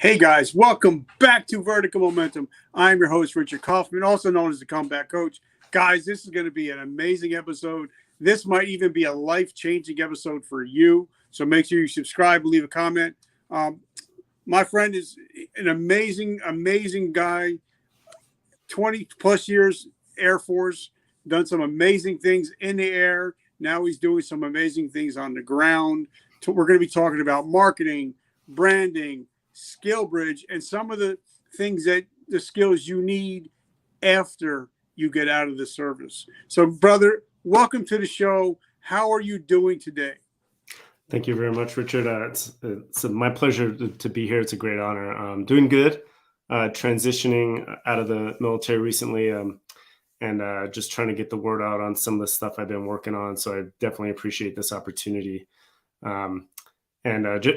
Hey guys, welcome back to Vertical Momentum. I'm your host, Richard Kaufman, also known as the Comeback Coach. Guys, this is going to be an amazing episode. This might even be a life-changing episode for you. So make sure you subscribe, leave a comment. My friend is an amazing guy, 20 plus years Air Force, done some amazing things in the air. Now he's doing some amazing things on the ground. We're going to be talking about marketing, branding, skill bridge, and some of the things that the skills you need after you get out of the service. So, brother, welcome to the show. How are you doing today? Thank you very much, Richard. It's my pleasure to be here. It's a great honor. Doing good. Transitioning out of the military recently, and just trying to get the word out on some of the stuff I've been working on. So I definitely appreciate this opportunity.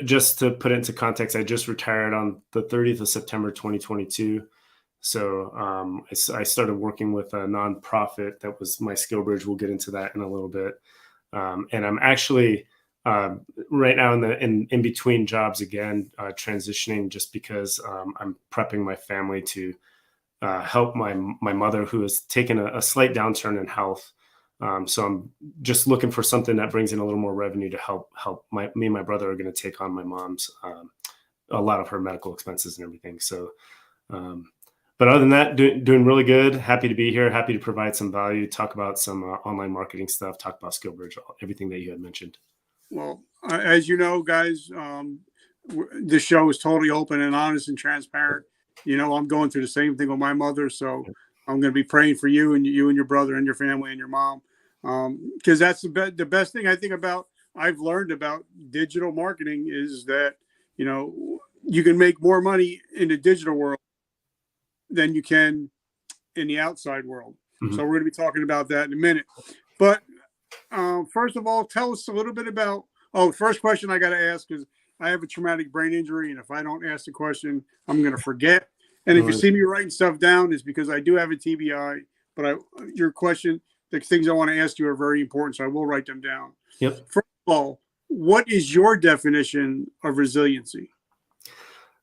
Just to put it into context, I just retired on the 30th of September, 2022. So I started working with a nonprofit that was my skill bridge. We'll get into that in a little bit. And I'm actually right now in between jobs again, transitioning just because I'm prepping my family to help my mother, who has taken a slight downturn in health. So I'm just looking for something that brings in a little more revenue to help me and my brother are going to take on my mom's a lot of her medical expenses and everything. So, but other than that, doing really good. Happy to be here. Happy to provide some value. Talk about some online marketing stuff. Talk about SkillBridge, everything that you had mentioned. Well, as you know, guys, the show is totally open and honest and transparent. You know, I'm going through the same thing with my mother, so I'm going to be praying for you and your brother and your family and your mom, because that's the best thing I think I've learned about digital marketing is that, you know, you can make more money in the digital world than you can in the outside world. Mm-hmm. So we're going to be talking about that in a minute. But first of all, tell us a little bit about, first question I got to ask is I have a traumatic brain injury. And if I don't ask the question, I'm going to forget. And if you see me writing stuff down, it's because I do have a TBI, but your question, the things I want to ask you are very important. So I will write them down. Yep. First of all, what is your definition of resiliency?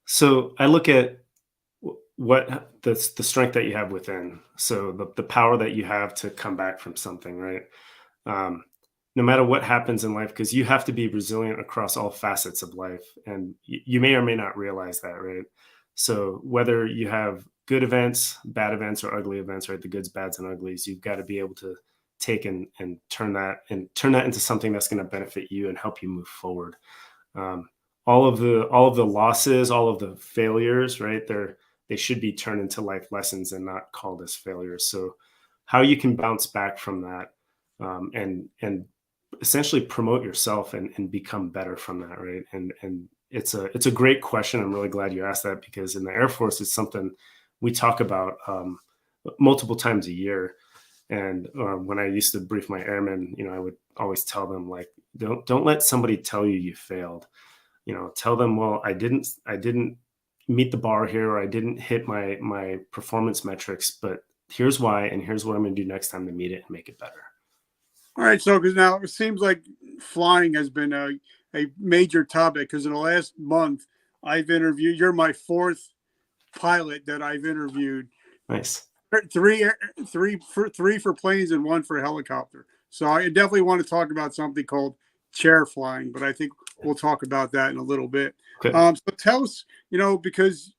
So I look at what the strength that you have within. So the power that you have to come back from something, right? No matter what happens in life, because you have to be resilient across all facets of life. And you may or may not realize that, right? So whether you have good events, bad events, or ugly events, right? The goods, bads, and uglies, you've got to be able to take and turn that into something that's going to benefit you and help you move forward. All of the losses, all of the failures, right? They should be turned into life lessons and not called as failures. So how you can bounce back from that, and essentially promote yourself and become better from that, right? And it's a great question. I'm really glad you asked that, because in the Air Force, it's something we talk about multiple times a year. And when I used to brief my airmen, you know, I would always tell them, like, don't let somebody tell you failed. You know, tell them, well, I didn't meet the bar here, or I didn't hit my performance metrics, but here's why, and here's what I'm going to do next time to meet it and make it better. All right, so because now it seems like flying has been a major topic, because in the last month I've interviewed. You're my fourth pilot that I've interviewed. Nice. Three for planes and one for a helicopter. So I definitely want to talk about something called chair flying, but I think we'll talk about that in a little bit. Okay. So tell us, you know, because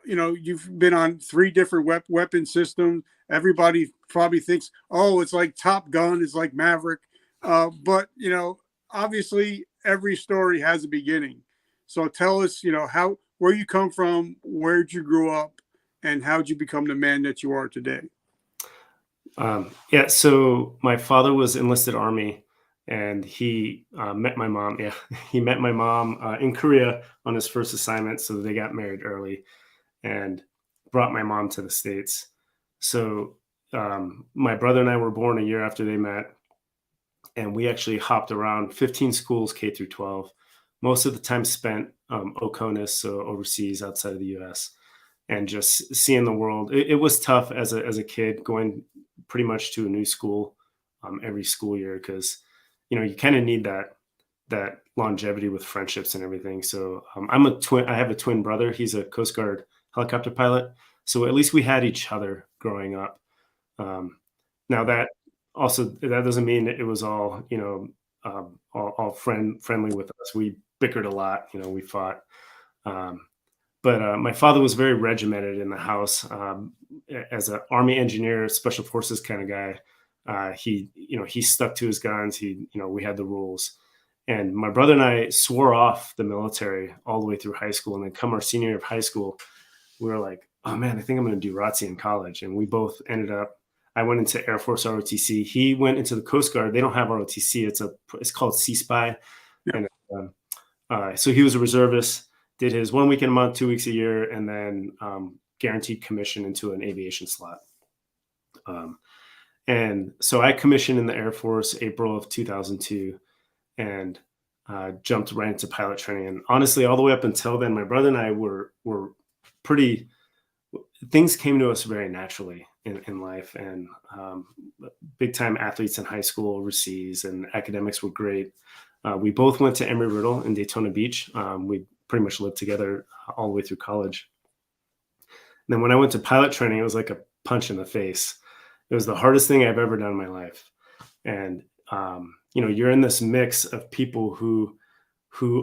you know you've been on 3 different weapon systems. Everybody probably thinks, oh, it's like Top Gun, it's like Maverick. But, you know, obviously every story has a beginning. So tell us, you know, where you come from, where'd you grow up, and how'd you become the man that you are today? So my father was enlisted Army, and he met my mom. Yeah, he met my mom in Korea on his first assignment. So they got married early and brought my mom to the States. So my brother and I were born a year after they met, and we actually hopped around 15 schools, K through 12, most of the time spent OCONUS, so overseas outside of the US, and just seeing the world. It was tough as a kid, going pretty much to a new school every school year, because, you know, you kind of need that that longevity with friendships and everything. So I'm a twin. I have a twin brother. He's a Coast Guard helicopter pilot. So at least we had each other growing up. Um, now that also that doesn't mean that it was all all friendly with us. We bickered a lot. We fought. Um, but my father was very regimented in the house, as an army engineer, special forces kind of guy. He stuck to his guns. We had the rules, and my brother and I swore off the military all the way through high school. And then come our senior year of high school, we were like, oh man, I think I'm going to do ROTC in college. And we both ended up, I went into Air Force ROTC. He went into the Coast Guard. They don't have ROTC. It's called C-SPY. Yeah. And so he was a reservist, did his 1 week in a month, 2 weeks a year, and then guaranteed commission into an aviation slot. And so I commissioned in the Air Force April of 2002, and jumped right into pilot training. And honestly, all the way up until then, my brother and I were pretty, things came to us very naturally in life, and big time athletes in high school, overseas, and academics were great. We both went to Embry-Riddle in Daytona Beach. We pretty much lived together all the way through college. And then when I went to pilot training, it was like a punch in the face. It was the hardest thing I've ever done in my life. And you're in this mix of people who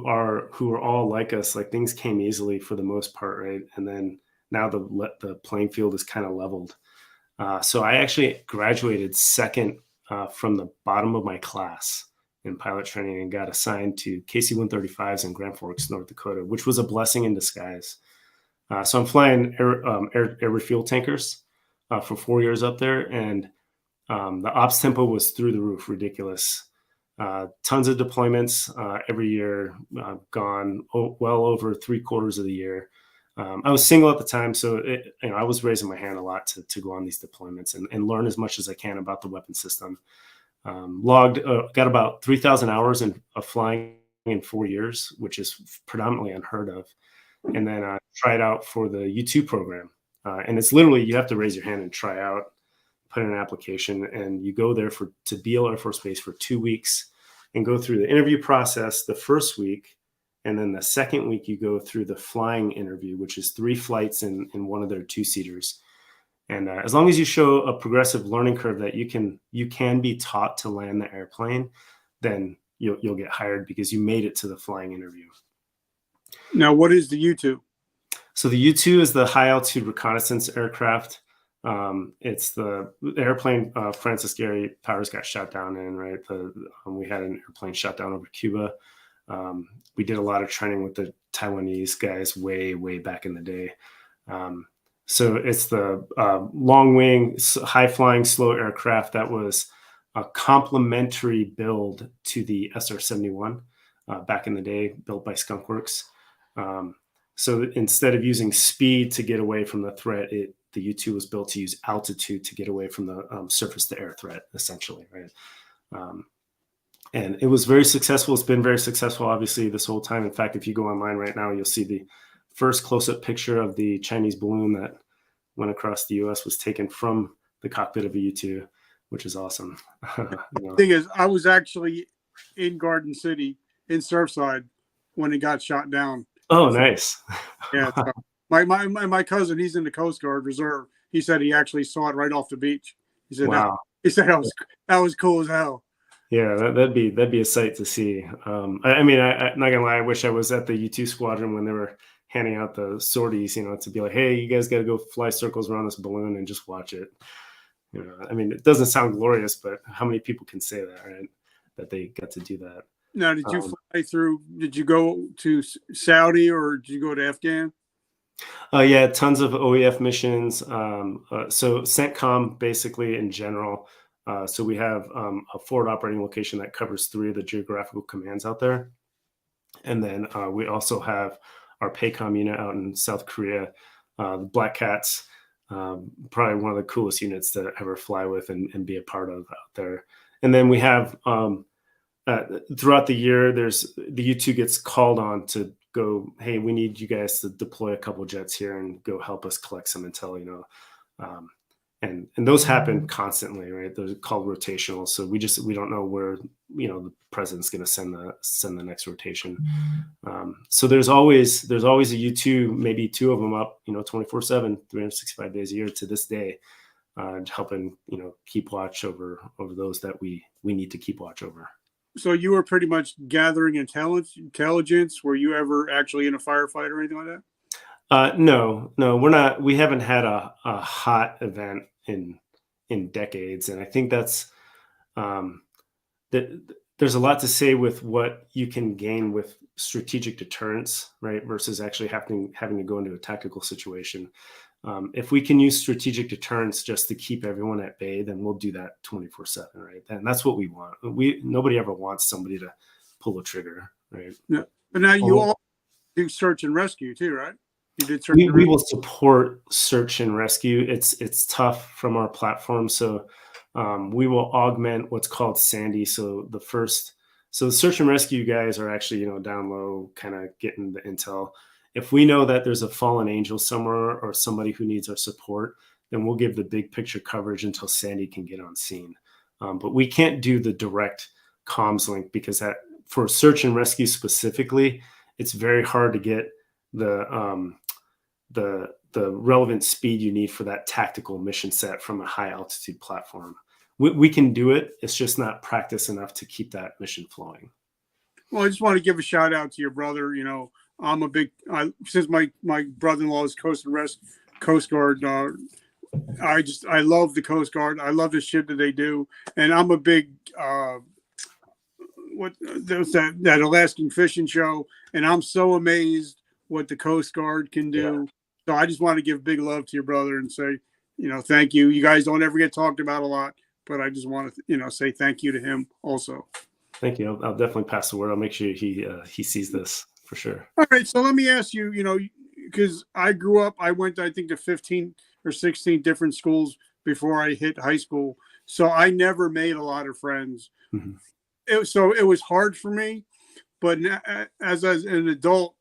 are all like us. Like, things came easily for the most part, right? And then now the playing field is kind of leveled. So I actually graduated second from the bottom of my class in pilot training, and got assigned to KC-135s in Grand Forks, North Dakota, which was a blessing in disguise. So I'm flying air refuel tankers for 4 years up there, and the ops tempo was through the roof, ridiculous. Tons of deployments every year, gone well over 3/4 of the year. I was single at the time, so I was raising my hand a lot to go on these deployments and learn as much as I can about the weapon system. Got about 3,000 hours of flying in 4 years, which is predominantly unheard of. And then tried out for the U2 program. And it's literally, you have to raise your hand and try out, put in an application, and you go there to Beale Air Force Base for 2 weeks and go through the interview process the first week. And then the second week, you go through the flying interview, which is 3 flights in one of their 2-seaters. And as long as you show a progressive learning curve that you can be taught to land the airplane, then you'll get hired because you made it to the flying interview. Now, what is the U2? So the U2 is the high altitude reconnaissance aircraft. It's the airplane Francis Gary Powers got shot down in, right? We had an airplane shot down over Cuba. We did a lot of training with the Taiwanese guys way, way back in the day. So it's the long wing, high flying, slow aircraft that was a complementary build to the SR-71 back in the day, built by Skunk Works. So instead of using speed to get away from the threat, the U-2 was built to use altitude to get away from the surface to air threat, essentially, right? And it was very successful. It's been very successful, obviously, this whole time. In fact, if you go online right now, you'll see the first close-up picture of the Chinese balloon that went across the U.S. was taken from the cockpit of a U-2, which is awesome. The thing is, I was actually in Garden City, in Surfside, when it got shot down. Oh, nice. Yeah. So my cousin, he's in the Coast Guard Reserve. He said he actually saw it right off the beach. He said, wow. That was cool as hell. Yeah, that'd be a sight to see. I'm not gonna lie. I wish I was at the U2 squadron when they were handing out the sorties, to be like, hey, you guys got to go fly circles around this balloon and just watch it. It doesn't sound glorious, but how many people can say that, right? That they got to do that. Now, did you fly through? Did you go to Saudi or did you go to Afghan? Yeah, tons of OEF missions. So CENTCOM, basically in general. So we have a forward operating location that covers 3 of the geographical commands out there. And then we also have our PACOM unit out in South Korea, the Black Cats, probably one of the coolest units to ever fly with and be a part of out there. And then we have, throughout the year, the U2 gets called on to go, hey, we need you guys to deploy a couple jets here and go help us collect some intel, and those happen constantly, right? They're called rotational. So we don't know where the president's going to send the next rotation. So there's always a U2, maybe two of them up, 24/7, 365 days a year to this day, helping keep watch over those that we need to keep watch over. So you were pretty much gathering intelligence. Were you ever actually in a firefight or anything like that? No, we're not. We haven't had a hot event in decades, and I think that's that. There's a lot to say with what you can gain with strategic deterrence, right, versus actually having to go into a tactical situation. If we can use strategic deterrence just to keep everyone at bay, then we'll do that 24/7, right? And that's what we want. Nobody ever wants somebody to pull a trigger, right? Yeah. But now you all do search and rescue too, right? You did search and We rescue. will support search and rescue. It's tough from our platform, so we will augment what's called Sandy. So the search and rescue guys are actually down low, kind of getting the intel. If we know that there's a fallen angel somewhere or somebody who needs our support, then we'll give the big picture coverage until Sandy can get on scene. But we can't do the direct comms link because for search and rescue specifically, it's very hard to get the relevant speed you need for that tactical mission set from a high altitude platform. We can do it. It's just not practice enough to keep that mission flowing. Well, I just want to give a shout out to your brother. I'm a big, since my brother-in-law is Coast Guard. I love the Coast Guard. I love the shit that they do. And I'm a big, there's that Alaskan fishing show. And I'm so amazed what the Coast Guard can do. Yeah. So I just want to give big love to your brother and say, thank you. You guys don't ever get talked about a lot, but I just want to, say thank you to him also. Thank you. I'll definitely pass the word. I'll make sure he sees this for sure. All right. So let me ask you, because I grew up, I went, I think, to 15 or 16 different schools before I hit high school. So I never made a lot of friends. Mm-hmm. It was hard for me. But as an adult,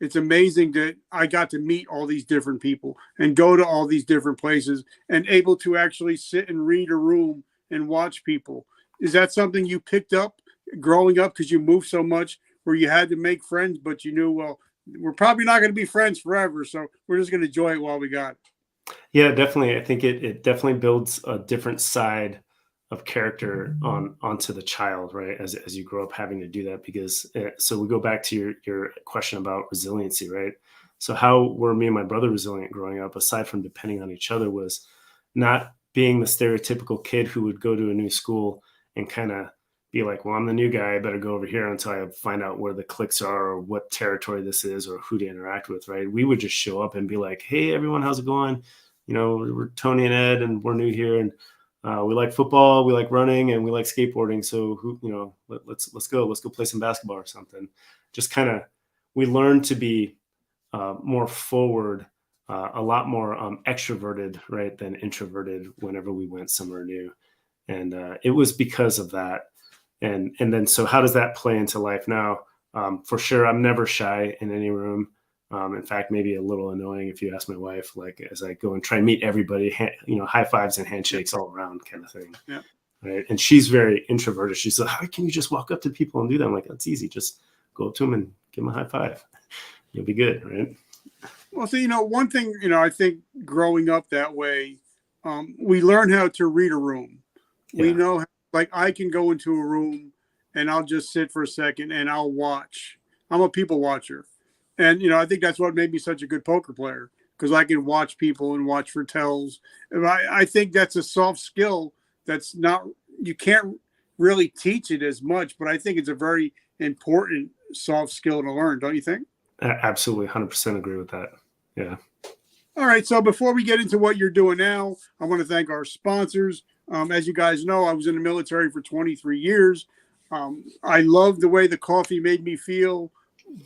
it's amazing that I got to meet all these different people and go to all these different places and able to actually sit and read a room and watch people. Is that something you picked up growing up because you moved so much where you had to make friends, but you knew, well, we're probably not going to be friends forever, so we're just going to enjoy it while we got it? Yeah, definitely. I think it definitely builds a different side of character onto the child, right? As you grow up having to do that, because so we go back to your question about resiliency, right? So how were me and my brother resilient growing up, aside from depending on each other, was not being the stereotypical kid who would go to a new school and kind of be like, well, I'm the new guy, I better go over here until I find out where the cliques are or what territory this is or who to interact with, right? We would just show up and be like, hey, everyone, how's it going? We're Tony and Ed, and we're new here, and we like football, we like running, and we like skateboarding. So let's go play some basketball or something. Just kind of, we learned to be more forward, a lot more extroverted, right, than introverted whenever we went somewhere new. And it was because of that. And then, so how does that play into life now? For sure, I'm never shy in any room. In fact, maybe a little annoying if you ask my wife, like as I go and try and meet everybody, high fives and handshakes all around kind of thing. Yeah. Right. And she's very introverted. She's like, how can you just walk up to people and do that? I'm like, that's easy. Just go up to them and give them a high five. You'll be good. Right. Well, so, one thing, I think growing up that way, we learn how to read a room. Yeah. We know, like, I can go into a room and I'll just sit for a second and I'll watch. I'm a people watcher. And, I think that's what made me such a good poker player, because I can watch people and watch for tells. And I think that's a soft skill that's not, you can't really teach it as much, but I think it's a very important soft skill to learn. Don't you think? Absolutely. 100% agree with that. Yeah. All right. So before we get into what you're doing now, I want to thank our sponsors. As you guys know, I was in the military for 23 years. I love the way the coffee made me feel,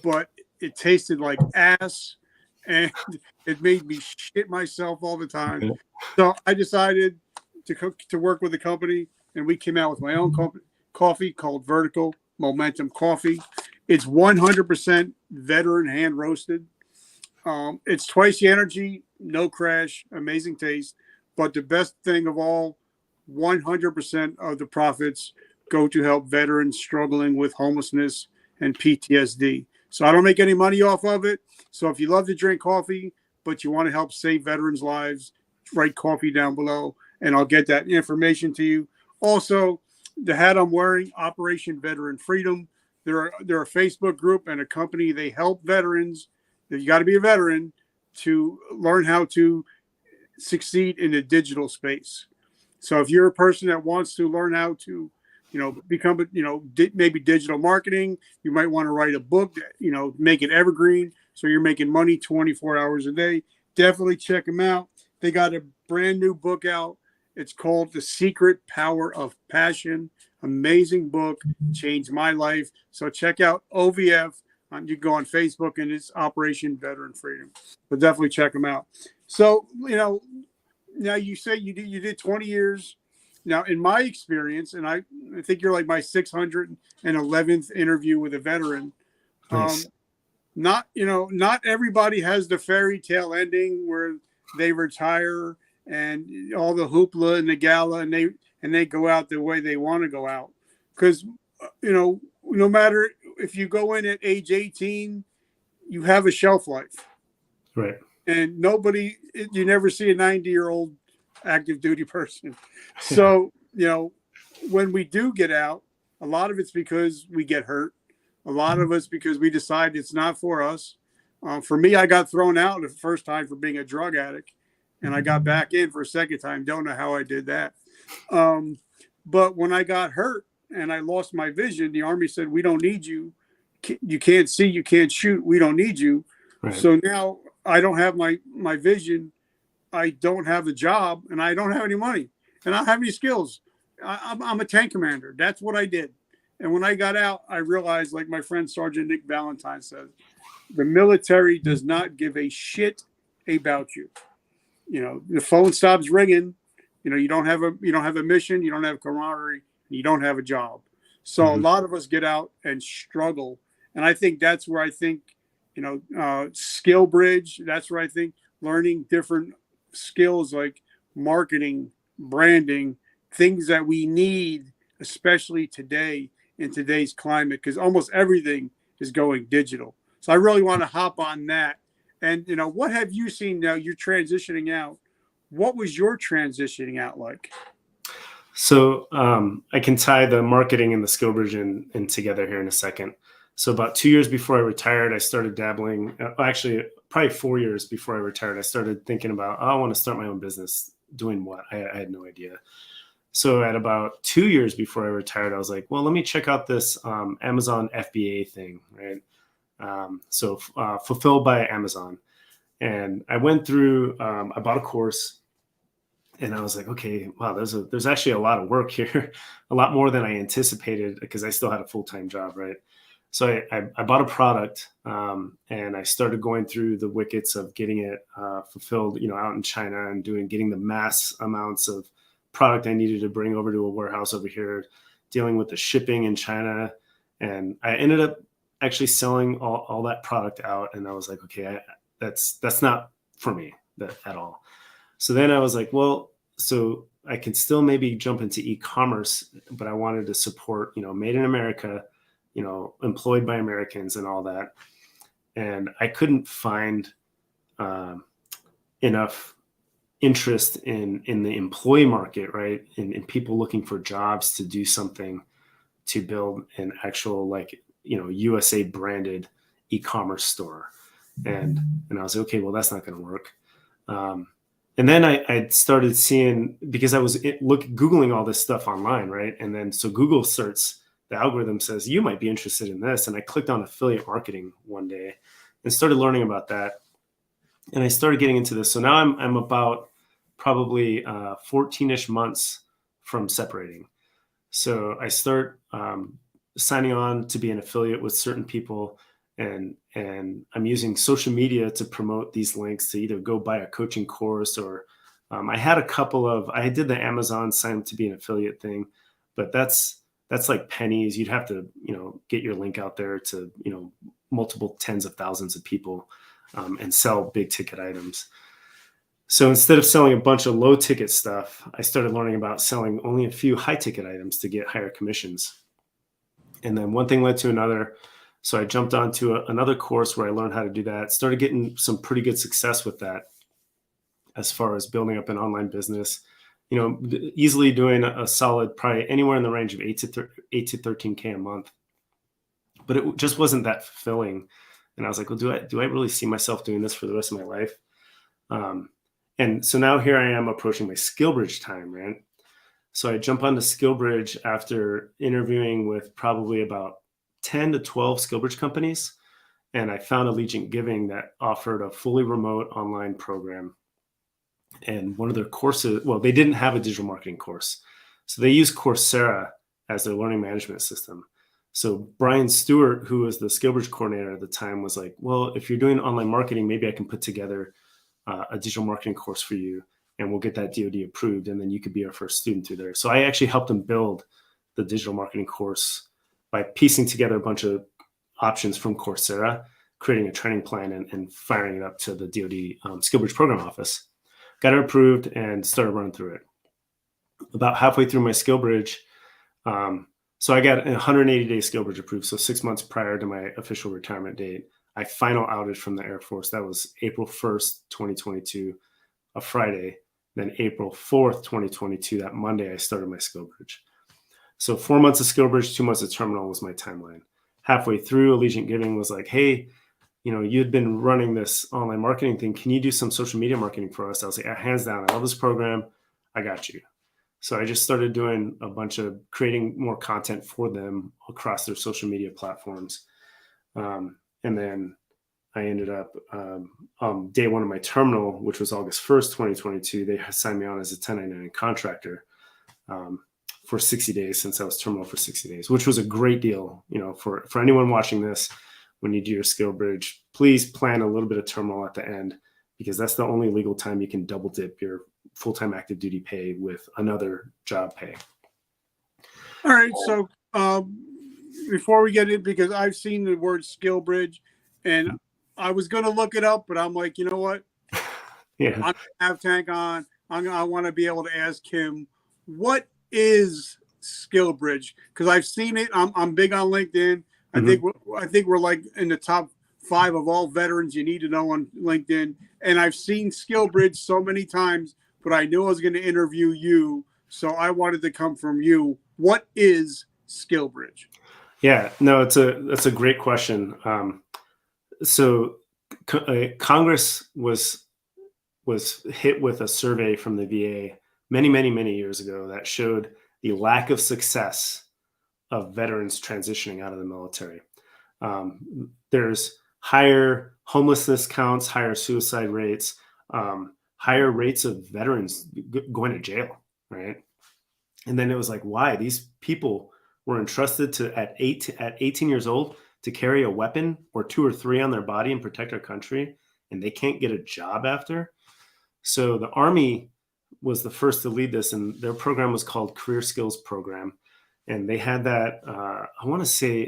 but it tasted like ass, and it made me shit myself all the time. So I decided to work with a company, and we came out with my own coffee called Vertical Momentum Coffee. It's 100% veteran hand roasted. It's twice the energy, no crash, amazing taste. But the best thing of all, 100% of the profits go to help veterans struggling with homelessness and PTSD. So I don't make any money off of it. So if you love to drink coffee, but you want to help save veterans' lives, write coffee down below, and I'll get that information to you. Also, the hat I'm wearing, Operation Veteran Freedom. They're a Facebook group and a company. They help veterans. You got to be a veteran to learn how to succeed in the digital space. So if you're a person that wants to learn how to, become, maybe digital marketing, you might want to write a book, make it evergreen. So you're making money 24 hours a day. Definitely check them out. They got a brand new book out. It's called The Secret Power of Passion. Amazing book, changed my life. So check out OVF. You go on Facebook and it's Operation Veteran Freedom. But definitely check them out. So, now you say you did 20 years. Now, in my experience, and I think you're like my 611th interview with a veteran. Nice. Not everybody has the fairy tale ending where they retire and all the hoopla and the gala and they go out the way they want to go out. Because, no matter if you go in at age 18, you have a shelf life. Right. And you never see a 90-year-old active duty person. So, when we do get out, a lot of it's because we get hurt. A lot of it's because we decide it's not for us. For me, I got thrown out the first time for being a drug addict, and I got back in for a second time. Don't know how I did that. But when I got hurt and I lost my vision, the Army said, "We don't need you. You can't see, you can't shoot. We don't need you." Right. So now I don't have my vision. I don't have a job, and I don't have any money, and I don't have any skills. I'm a tank commander. That's what I did. And when I got out, I realized, like my friend Sergeant Nick Valentine said, the military does not give a shit about you. The phone stops ringing. You don't have a mission. You don't have camaraderie. You don't have a job. So a lot of us get out and struggle. And I think that's where skill bridge. That's where I think learning different skills like marketing, branding, things that we need, especially today in today's climate, because almost everything is going digital. So I really want to hop on that. And, what have you seen now? You're transitioning out. What was your transitioning out like? So I can tie the marketing and the skill bridge in together here in a second. So about 2 years before I retired, I started dabbling. Actually, probably 4 years before I retired, I started thinking about, I want to start my own business. Doing what? I had no idea. So at about 2 years before I retired, I was like, well, let me check out this Amazon FBA thing, right? Fulfilled by Amazon. And I went through, I bought a course, and I was like, okay, wow, there's actually a lot of work here, a lot more than I anticipated, because I still had a full-time job, right? So I bought a product, and I started going through the wickets of getting it fulfilled, out in China, and getting the mass amounts of product I needed to bring over to a warehouse over here, dealing with the shipping in China. And I ended up actually selling all that product out. And I was like, okay, that's not for me at all. So then I was like, well, so I can still maybe jump into e-commerce, but I wanted to support, made in America, employed by Americans and all that. And I couldn't find enough interest in the employee market, right? In people looking for jobs to do something to build an actual USA branded e-commerce store. And I was like, okay, well, that's not going to work. And then I started seeing, because I was Googling all this stuff online, right? And then so Google starts, the algorithm says, you might be interested in this. And I clicked on affiliate marketing one day and started learning about that. And I started getting into this. So now I'm about probably 14-ish months from separating. So I start signing on to be an affiliate with certain people, and I'm using social media to promote these links to either go buy a coaching course, or I did the Amazon sign up to be an affiliate thing, but that's like pennies. You'd have to, get your link out there to, multiple tens of thousands of people and sell big ticket items. So instead of selling a bunch of low ticket stuff, I started learning about selling only a few high ticket items to get higher commissions. And then one thing led to another. So I jumped onto another course where I learned how to do that, started getting some pretty good success with that as far as building up an online business, easily doing a solid, probably anywhere in the range of 8 to 13K a month. But it just wasn't that fulfilling. And I was like, well, do I really see myself doing this for the rest of my life? And so now here I am approaching my SkillBridge time, right? So I jump onto SkillBridge after interviewing with probably about 10 to 12 SkillBridge companies. And I found Allegiant Giving that offered a fully remote online program. And one of their courses, well, they didn't have a digital marketing course. So they used Coursera as their learning management system. So Brian Stewart, who was the SkillBridge coordinator at the time, was like, well, if you're doing online marketing, maybe I can put together a digital marketing course for you, and we'll get that DoD approved, and then you could be our first student through there. So I actually helped him build the digital marketing course by piecing together a bunch of options from Coursera, creating a training plan, and firing it up to the DoD SkillBridge program office. Got it approved and started running through it. About halfway through my SkillBridge, so I got a 180-day SkillBridge approved, so 6 months prior to my official retirement date. I final outed from the Air Force. That was April 1st, 2022, a Friday. Then April 4th, 2022, that Monday, I started my SkillBridge. So 4 months of SkillBridge, 2 months of terminal was my timeline. Halfway through, Allegiant Giving was like, hey, you'd been running this online marketing thing. Can you do some social media marketing for us? I was like, hands down, I love this program. I got you. So I just started doing a bunch of creating more content for them across their social media platforms. And then I ended up day one of my terminal, which was August 1st, 2022, they signed me on as a 1099 contractor for 60 days, since I was terminal for 60 days, which was a great deal. For anyone watching this, when you do your SkillBridge, please plan a little bit of terminal at the end, because that's the only legal time you can double dip your full-time active duty pay with another job pay. All right. So before we get in, because I've seen the word SkillBridge, and I was going to look it up, but I'm like, you know what? Yeah. I'm going to have Tank on. I want to be able to ask him, what is SkillBridge? Because I've seen it. I'm big on LinkedIn. I think we're like in the top 5 of all veterans you need to know on LinkedIn. And I've seen SkillBridge so many times, but I knew I was going to interview you, so I wanted to come from you. What is SkillBridge? Yeah, no, that's a great question. So Congress was hit with a survey from the VA many years ago that showed the lack of success of veterans transitioning out of the military. There's higher homelessness counts, higher suicide rates, higher rates of veterans going to jail, right? And then it was like, why? These people were entrusted to at 18 years old to carry a weapon or 2 or 3 on their body and protect our country, and they can't get a job after. So the Army was the first to lead this, and their program was called Career Skills Program. And they had that, I want to say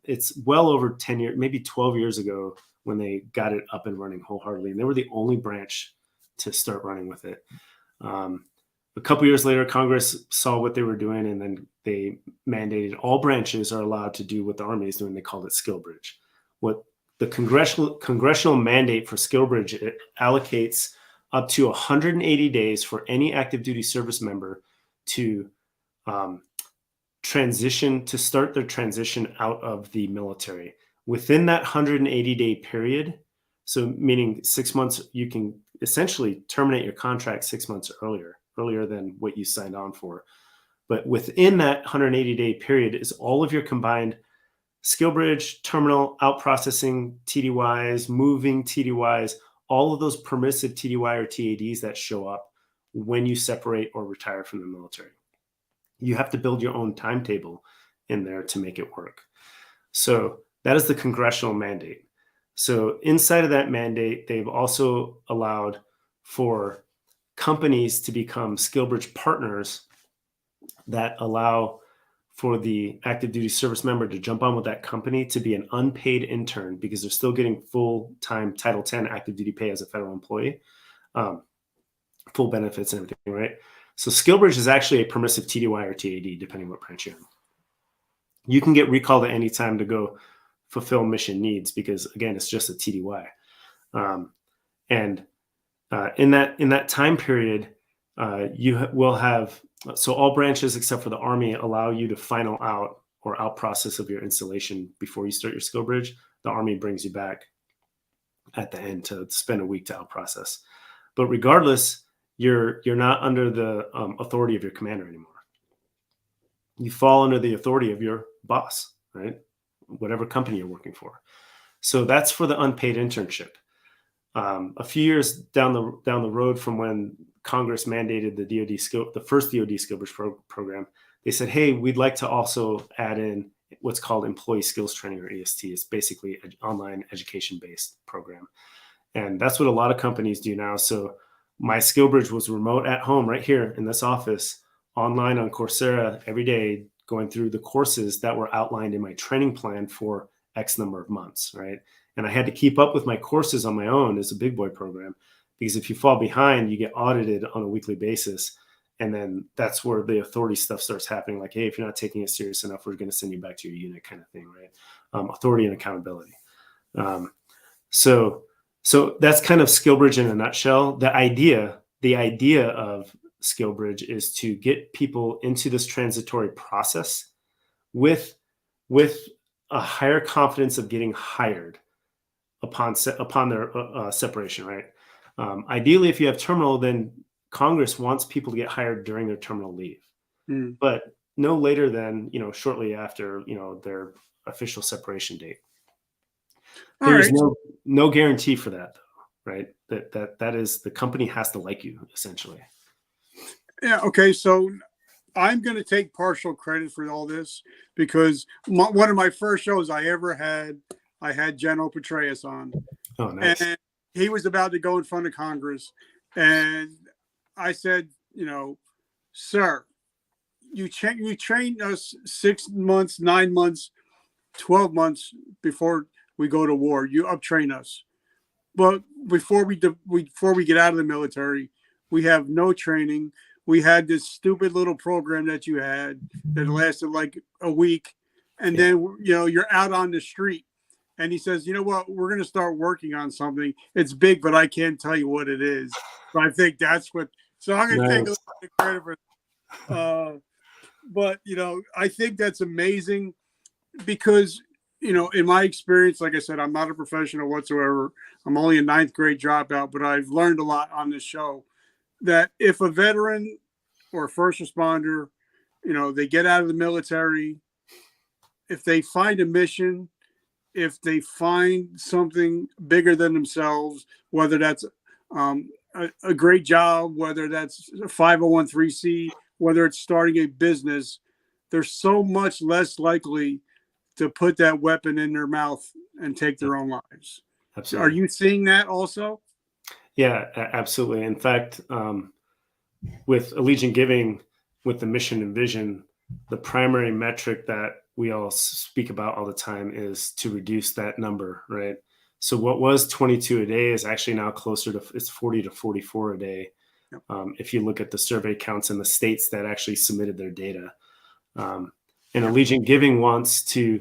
it's well over 10 years, maybe 12 years ago, when they got it up and running wholeheartedly. And they were the only branch to start running with it. A couple years later, Congress saw what they were doing, and then they mandated all branches are allowed to do what the Army is doing. They called it SkillBridge. What the congressional mandate for SkillBridge, it allocates up to 180 days for any active duty service member to start their transition out of the military. Within that 180-day period, so meaning 6 months, you can essentially terminate your contract 6 months earlier than what you signed on for. But within that 180-day period is all of your combined SkillBridge, terminal, out processing TDYs, moving TDYs, all of those permissive TDY or TADs that show up when you separate or retire from the military. You have to build your own timetable in there to make it work. So that is the congressional mandate. So inside of that mandate, they've also allowed for companies to become SkillBridge partners that allow for the active duty service member to jump on with that company to be an unpaid intern, because they're still getting full-time Title X active duty pay as a federal employee. full benefits and everything, right? So SkillBridge is actually a permissive TDY or TAD, depending what branch you're in. You can get recalled at any time to go fulfill mission needs because, again, it's just a TDY. And in that time period, you will have, so all branches except for the Army allow you to final out or out process of your installation before you start your SkillBridge. The Army brings you back at the end to spend a week to out process. But regardless, you're not under the authority of your commander anymore. You fall under the authority of your boss, right? Whatever company you're working for. So that's for the unpaid internship. A few years down the road from when Congress mandated the first DoD SkillBridge program, they said, hey, we'd like to also add in what's called employee skills training, or EST. It's basically an online education-based program. And that's what a lot of companies do now. So my SkillBridge was remote at home right here in this office, online on Coursera every day, going through the courses that were outlined in my training plan for X number of months, right? And I had to keep up with my courses on my own as a big boy program, because if you fall behind, you get audited on a weekly basis. And then that's where the authority stuff starts happening. Like, hey, if you're not taking it serious enough, we're going to send you back to your unit, kind of thing, right? Authority and accountability. So that's kind of SkillBridge in a nutshell. The idea of SkillBridge is to get people into this transitory process with a higher confidence of getting hired upon their separation, right? Ideally, if you have terminal, then Congress wants people to get hired during their terminal leave, but no later than, shortly after, their official separation date. There's no guarantee for that, though, right? That is, the company has to like you, essentially. Yeah. Okay. So I'm going to take partial credit for all this because one of my first shows I ever had, I had General Petraeus on. Oh, nice. And he was about to go in front of Congress. And I said, sir, you trained us 6 months, 9 months, 12 months before we go to war. You uptrain us. But before we get out of the military, we have no training. We had this stupid little program that you had that lasted like a week. And then, you're out on the street. And he says, you know what, we're going to start working on something. It's big, but I can't tell you what it is. But I think that's what, so I'm going to take a little bit of credit for but, I think that's amazing because, in my experience, like I said, I'm not a professional whatsoever. I'm only a 9th grade dropout, but I've learned a lot on this show that if a veteran or a first responder, they get out of the military, if they find a mission, if they find something bigger than themselves, whether that's a great job, whether that's a 501(c)(3), whether it's starting a business, they're so much less likely to put that weapon in their mouth and take their own lives. Absolutely. Are you seeing that also? Yeah, absolutely. In fact, with Allegiant Giving, with the mission and vision, the primary metric that we all speak about all the time is to reduce that number, right? So what was 22 a day is actually now closer to, it's 40 to 44 a day. Yep. If you look at the survey counts in the states that actually submitted their data. And Allegiant Giving wants to,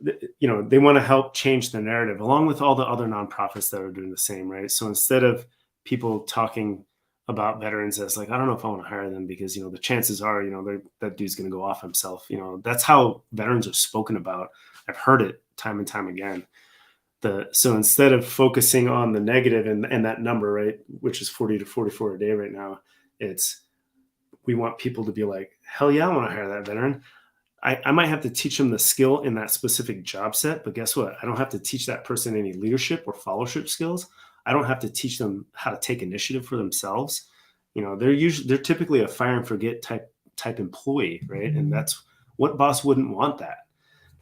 they want to help change the narrative along with all the other nonprofits that are doing the same, right? So instead of people talking about veterans as like, I don't know if I want to hire them because, the chances are, that dude's going to go off himself. That's how veterans are spoken about. I've heard it time and time again. So instead of focusing on the negative and that number, right, which is 40 to 44 a day right now, we want people to be like, hell yeah, I want to hire that veteran. I might have to teach them the skill in that specific job set, but guess what? I don't have to teach that person any leadership or followership skills. I don't have to teach them how to take initiative for themselves. They're typically a fire and forget type employee, right? And that's what boss wouldn't want that.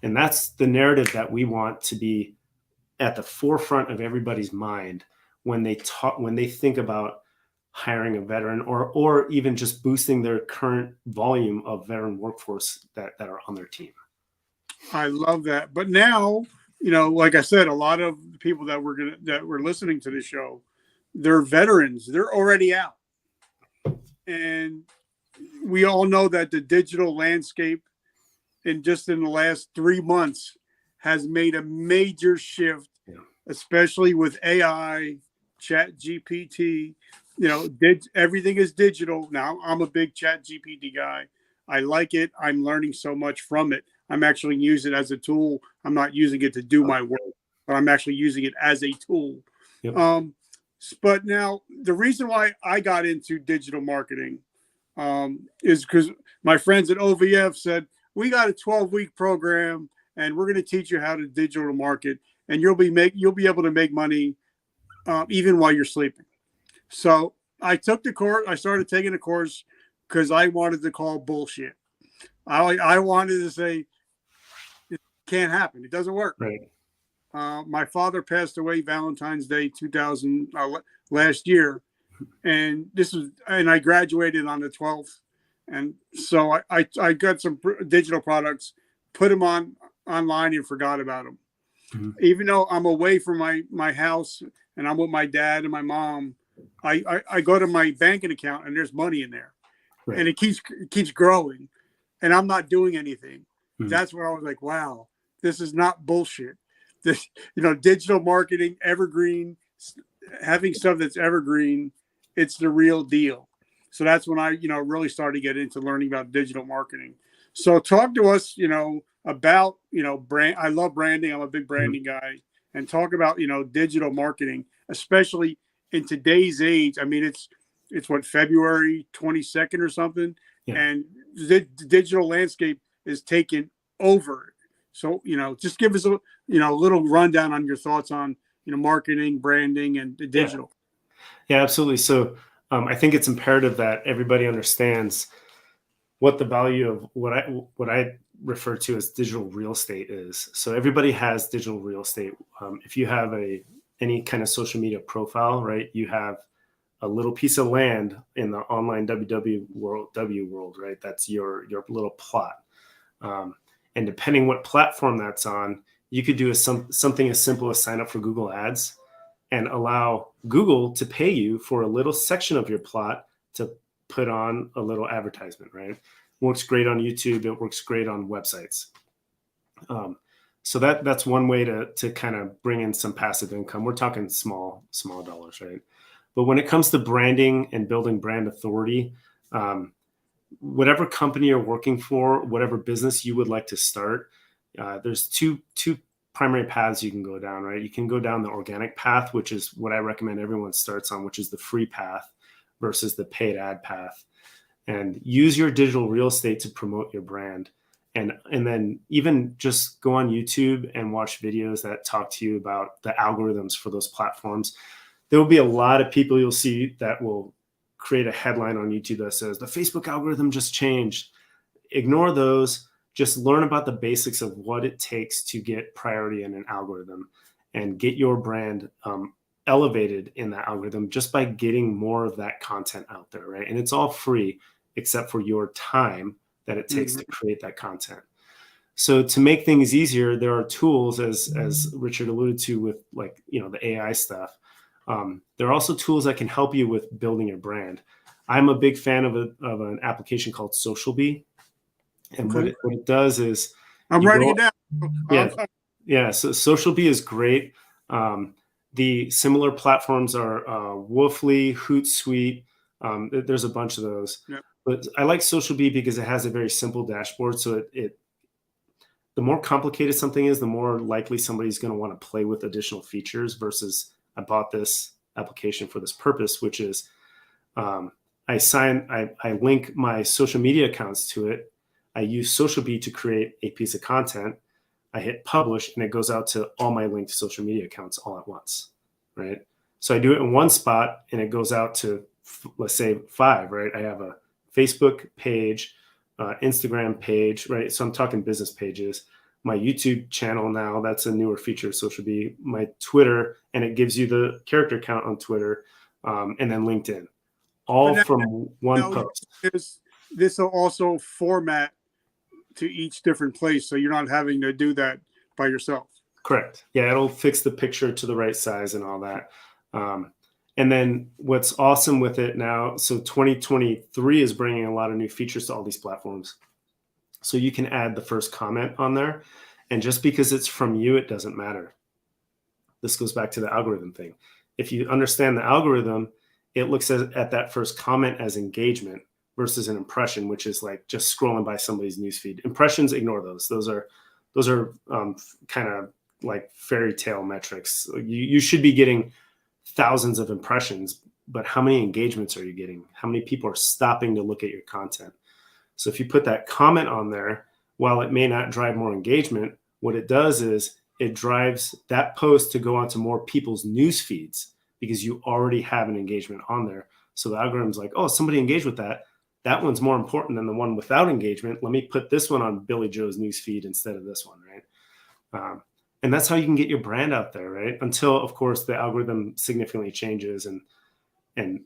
And that's the narrative that we want to be at the forefront of everybody's mind when they think about hiring a veteran or even just boosting their current volume of veteran workforce that are on their team. I love that. But now, like I said, a lot of people that were listening to the show, they're veterans. They're already out. And we all know that the digital landscape in the last 3 months has made a major shift, Yeah. especially with AI, Chat GPT. Everything is digital now. I'm a big Chat GPT guy. I like it. I'm learning so much from it. I'm actually using it as a tool. I'm not using it to do my work, but I'm actually using it as a tool. Yep. But now the reason why I got into digital marketing is because my friends at OVF said, we got a 12-week program and we're going to teach you how to digital market, and you'll be able to make money even while you're sleeping. So I took the course. I started taking the course because I wanted to call bullshit. I wanted to say it can't happen. It doesn't work. Right. My father passed away Valentine's Day 2000 last year, and I graduated on the 12th, and so I got some digital products, put them online, and forgot about them. Mm-hmm. Even though I'm away from my house and I'm with my dad and my mom, I go to my banking account and there's money in there, right. And it keeps growing, and I'm not doing anything. Mm-hmm. That's where I was like, wow, this is not bullshit. This, digital marketing, evergreen, having stuff that's evergreen, it's the real deal. So that's when I, really started to get into learning about digital marketing. So talk to us, about, brand. I love branding. I'm a big branding guy, and talk about, digital marketing, especially in today's age. I mean, it's what, February 22nd or something. Yeah. And the digital landscape is taking over. So, just give us a little rundown on your thoughts on, marketing, branding, and the digital. Yeah, absolutely. So I think it's imperative that everybody understands what the value of what I refer to as digital real estate is. So everybody has digital real estate. If you have any kind of social media profile, right, you have a little piece of land in the online W world, right? That's your little plot. And depending what platform that's on, you could do something as simple as sign up for Google Ads and allow Google to pay you for a little section of your plot to put on a little advertisement, right? Works great on YouTube. It works great on websites. So that's one way to kind of bring in some passive income. We're talking small dollars, right? But when it comes to branding and building brand authority, whatever company you're working for, whatever business you would like to start, there's two primary paths you can go down, right? You can go down the organic path, which is what I recommend everyone starts on, which is the free path versus the paid ad path. And use your digital real estate to promote your brand. And then even just go on YouTube and watch videos that talk to you about the algorithms for those platforms. There will be a lot of people you'll see that will create a headline on YouTube that says the Facebook algorithm just changed. Ignore those. Just learn about the basics of what it takes to get priority in an algorithm and get your brand elevated in that algorithm just by getting more of that content out there, right? And it's all free except for your time that it takes to create that content. So to make things easier, there are tools, as Richard alluded to, with the AI stuff. There are also tools that can help you with building your brand. I'm a big fan of an application called SocialBee. And okay. what it does is I'm writing it down. Yeah. So SocialBee is great. The similar platforms are Woofly, Hootsuite. There's a bunch of those. Yep. But I like SocialBee because it has a very simple dashboard. So the more complicated something is, the more likely somebody's going to want to play with additional features versus I bought this application for this purpose, which is I link my social media accounts to it. I use SocialBee to create a piece of content. I hit publish and it goes out to all my linked social media accounts all at once, right? So I do it in one spot and it goes out to, let's say 5, right? I have a Facebook page, Instagram page, right? So I'm talking business pages, my YouTube channel now, that's a newer feature of SocialBee, my Twitter, and it gives you the character count on Twitter, and then LinkedIn, all from one post. This will also format to each different place, so you're not having to do that by yourself. Correct. Yeah, it'll fix the picture to the right size and all that. And And then what's awesome with it now, so 2023 is bringing a lot of new features to all these platforms. So you can add the first comment on there. And just because it's from you, it doesn't matter. This goes back to the algorithm thing. If you understand the algorithm, it looks at that first comment as engagement versus an impression, which is like just scrolling by somebody's newsfeed. Impressions, ignore those. Those are kind of like fairy tale metrics. You should be getting thousands of impressions, but how many engagements are you getting? How many people are stopping to look at your content? So if you put that comment on there, while it may not drive more engagement, what it does is it drives that post to go onto more people's news feeds because you already have an engagement on there. So the algorithm's like, oh, somebody engaged with that. That one's more important than the one without engagement. Let me put this one on Billy Joe's news feed instead of this one, right? And that's how you can get your brand out there, right? Until, of course, the algorithm significantly changes, and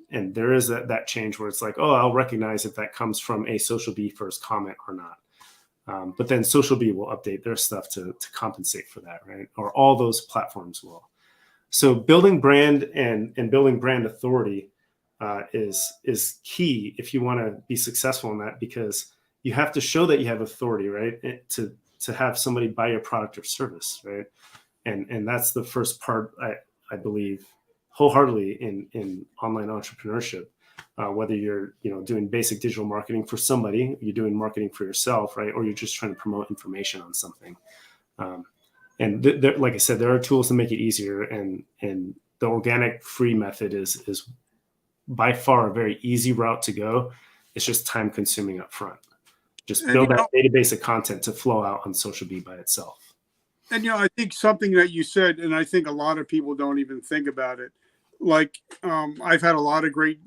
there is that change where it's like, oh, I'll recognize if that comes from a Social Bee first comment or not. But then Social Bee will update their stuff to compensate for that, right? Or all those platforms will. So building brand and building brand authority is key if you want to be successful in that, because you have to show that you have authority, right? To have somebody buy your product or service, right? And that's the first part, I believe wholeheartedly in online entrepreneurship. Whether you're doing basic digital marketing for somebody, you're doing marketing for yourself, right? Or you're just trying to promote information on something. And like I said, there are tools to make it easier, and the organic free method is by far a very easy route to go. It's just time consuming up front. Just build that database of content to flow out on Social Bee by itself. And I think something that you said, and I think a lot of people don't even think about it. Like I've had a lot of great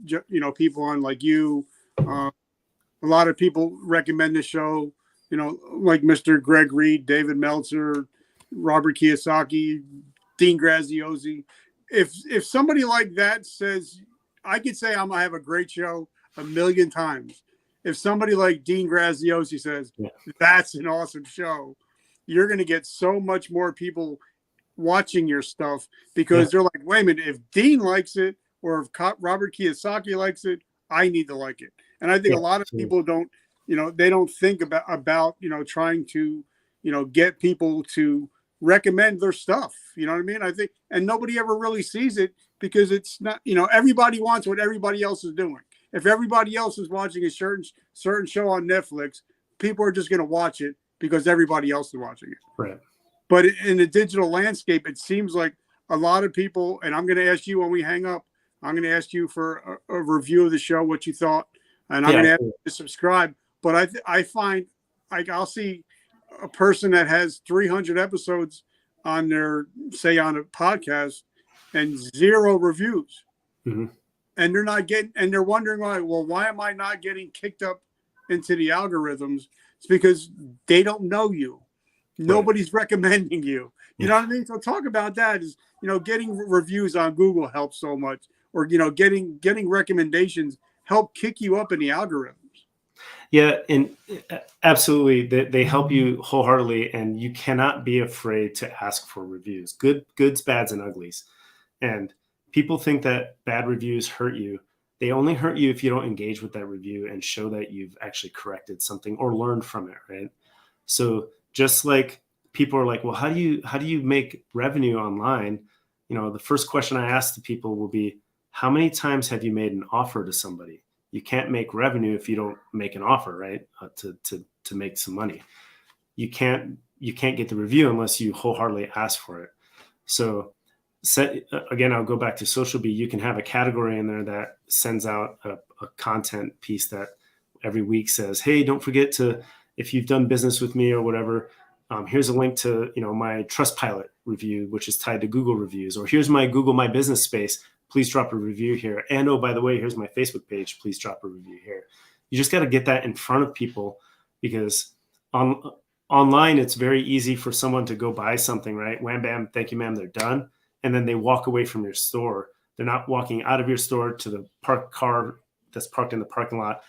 people on, like you. A lot of people recommend the show. Like Mr. Greg Reed, David Meltzer, Robert Kiyosaki, Dean Graziosi. If somebody like that says, I could say I have a great show a million times. If somebody like Dean Graziosi says, that's an awesome show, you're going to get so much more people watching your stuff, because they're like, wait a minute, if Dean likes it, or if Robert Kiyosaki likes it, I need to like it. And I think a lot of people don't, they don't think about trying to, get people to recommend their stuff. You know what I mean? I think, and nobody ever really sees it, because it's not, everybody wants what everybody else is doing. If everybody else is watching a certain show on Netflix, people are just going to watch it because everybody else is watching it. Right. But in the digital landscape, it seems like a lot of people, and I'm going to ask you when we hang up, I'm going to ask you for a review of the show, what you thought, and I'm going to ask you to subscribe. But I find, like, I'll see a person that has 300 episodes on their, say, on a podcast, and 0 reviews. Mm-hmm. And they're not getting, and they're wondering why am I not getting kicked up into the algorithms? It's because they don't know you. Nobody's recommending you. You know what I mean? So talk about that. Is getting reviews on Google helps so much, or getting recommendations help kick you up in the algorithms. Yeah, and absolutely, they help you wholeheartedly, and you cannot be afraid to ask for reviews. Goods, bads, and uglies. And people think that bad reviews hurt you. They only hurt you if you don't engage with that review and show that you've actually corrected something or learned from it, right? So just like people are like, well, how do you make revenue online? The first question I ask the people will be, how many times have you made an offer to somebody? You can't make revenue if you don't make an offer, right? To make some money. You can't get the review unless you wholeheartedly ask for it. So again, I'll go back to Social Bee. You can have a category in there that sends out a content piece that every week says, hey, don't forget to, if you've done business with me or whatever, here's a link to my Trustpilot review, which is tied to Google reviews, or here's my Google My Business space. Please drop a review here. And oh, by the way, here's my Facebook page. Please drop a review here. You just got to get that in front of people, because online it's very easy for someone to go buy something, right? Wham, bam, thank you, ma'am, they're done. And then they walk away from your store. They're not walking out of your store to the parked car that's parked in the parking lot.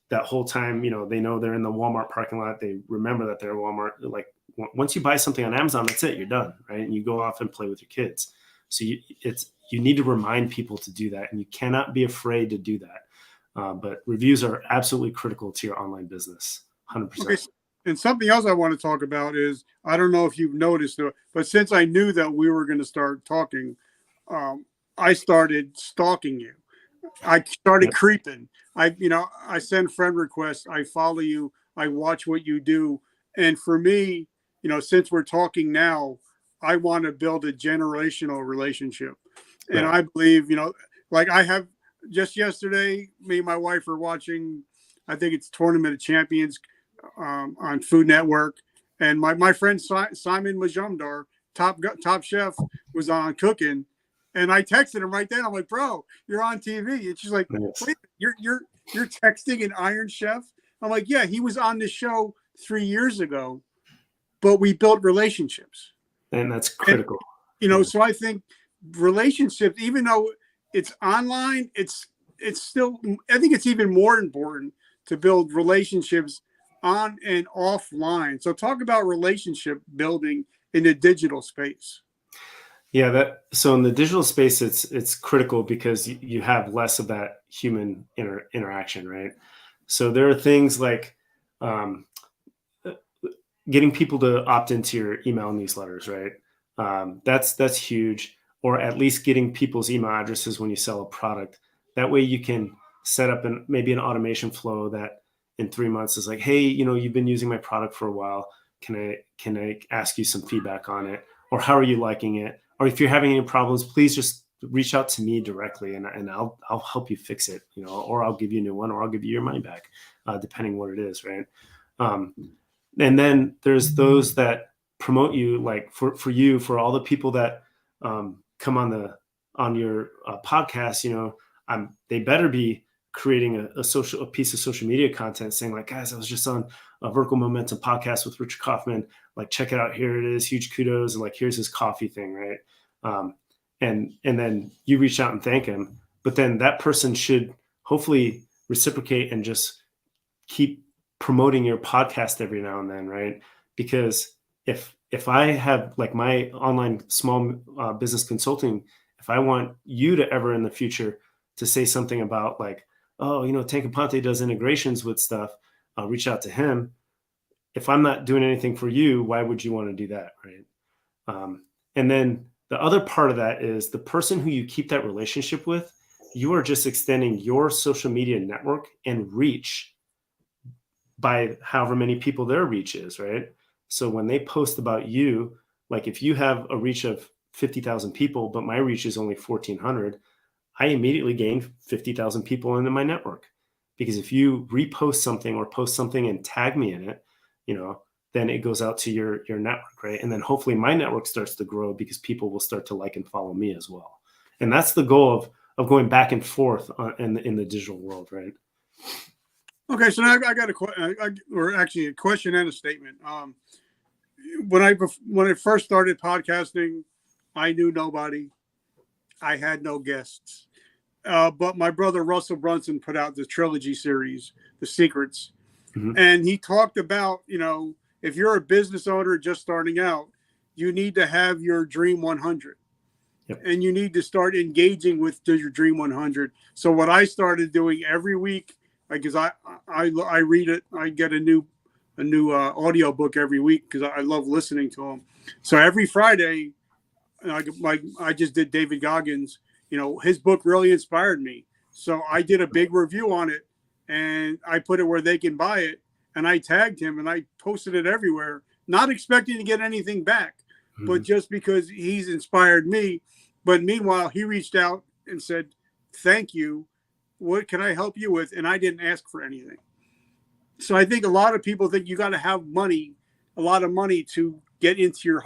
That whole time, they know they're in the Walmart parking lot. They remember that they're at Walmart. Like, once you buy something on Amazon, that's it. You're done, right? And you go off and play with your kids. So you need to remind people to do that, and you cannot be afraid to do that. But reviews are absolutely critical to your online business, 100%. Okay. And something else I want to talk about is, I don't know if you've noticed, but since I knew that we were going to start talking, I started stalking you. I started Yep. creeping. I send friend requests. I follow you. I watch what you do. And for me, since we're talking now, I want to build a generational relationship. And Right. I believe, like I have just yesterday, me and my wife are watching, I think it's Tournament of Champions on Food Network. And my friend Simon Majumdar, top chef, was on cooking. And I texted him right then. I'm like, bro, you're on TV. And she's like, Yes. wait, you're texting an Iron Chef? I'm like, yeah, he was on the show 3 years ago, but we built relationships. And that's And critical. Yeah. so I think relationships, even though it's online, it's still, I think it's even more important to build relationships on and offline. So talk about relationship building in the digital space. Yeah, so in the digital space, it's critical because you have less of that human interaction, right? So there are things like um, getting people to opt into your email newsletters, right? That's huge. Or at least getting people's email addresses when you sell a product. That way you can set up maybe an automation flow that in 3 months is like, hey, you've been using my product for a while. Can I ask you some feedback on it? Or how are you liking it? Or if you're having any problems, please just reach out to me directly, and I'll help you fix it. Or I'll give you a new one, or I'll give you your money back, depending what it is, right? And then there's those that promote you, like for all the people that come on your podcast. They better be creating a piece of social media content saying like, guys, I was just on a Vertical Momentum podcast with Richard Kaufman. Like, check it out. Here it is. Huge kudos. And like, here's his coffee thing. Right. And then you reach out and thank him, but then that person should hopefully reciprocate and just keep promoting your podcast every now and then. Right. Because if I have like my online small business consulting, if I want you to ever in the future to say something about like, oh, Tank Aponte does integrations with stuff, reach out to him. If I'm not doing anything for you, why would you want to do that, right? And then the other part of that is the person who you keep that relationship with, you are just extending your social media network and reach by however many people their reach is, right? So when they post about you, like if you have a reach of 50,000 people, but my reach is only 1,400, I immediately gain 50,000 people into my network. Because if you repost something or post something and tag me in it, then it goes out to your network, right? And then hopefully my network starts to grow because people will start to like and follow me as well. And that's the goal of going back and forth in the digital world, right? Okay, so now I got a question and a statement. When I first started podcasting, I knew nobody. I had no guests. But my brother Russell Brunson put out the trilogy series, The Secrets. Mm-hmm. And he talked about, if you're a business owner just starting out, you need to have your Dream 100. Yep. And you need to start engaging with your Dream 100. So what I started doing every week, because I read it, I get a new audio book every week because I love listening to them. So every Friday, I just did David Goggins. His book really inspired me. So I did a big review on it, and I put it where they can buy it, and I tagged him and I posted it everywhere, not expecting to get anything back, mm-hmm. but just because he's inspired me. But meanwhile, he reached out and said, "Thank you. What can I help you with?" And I didn't ask for anything. So I think a lot of people think you got to have a lot of money to get into your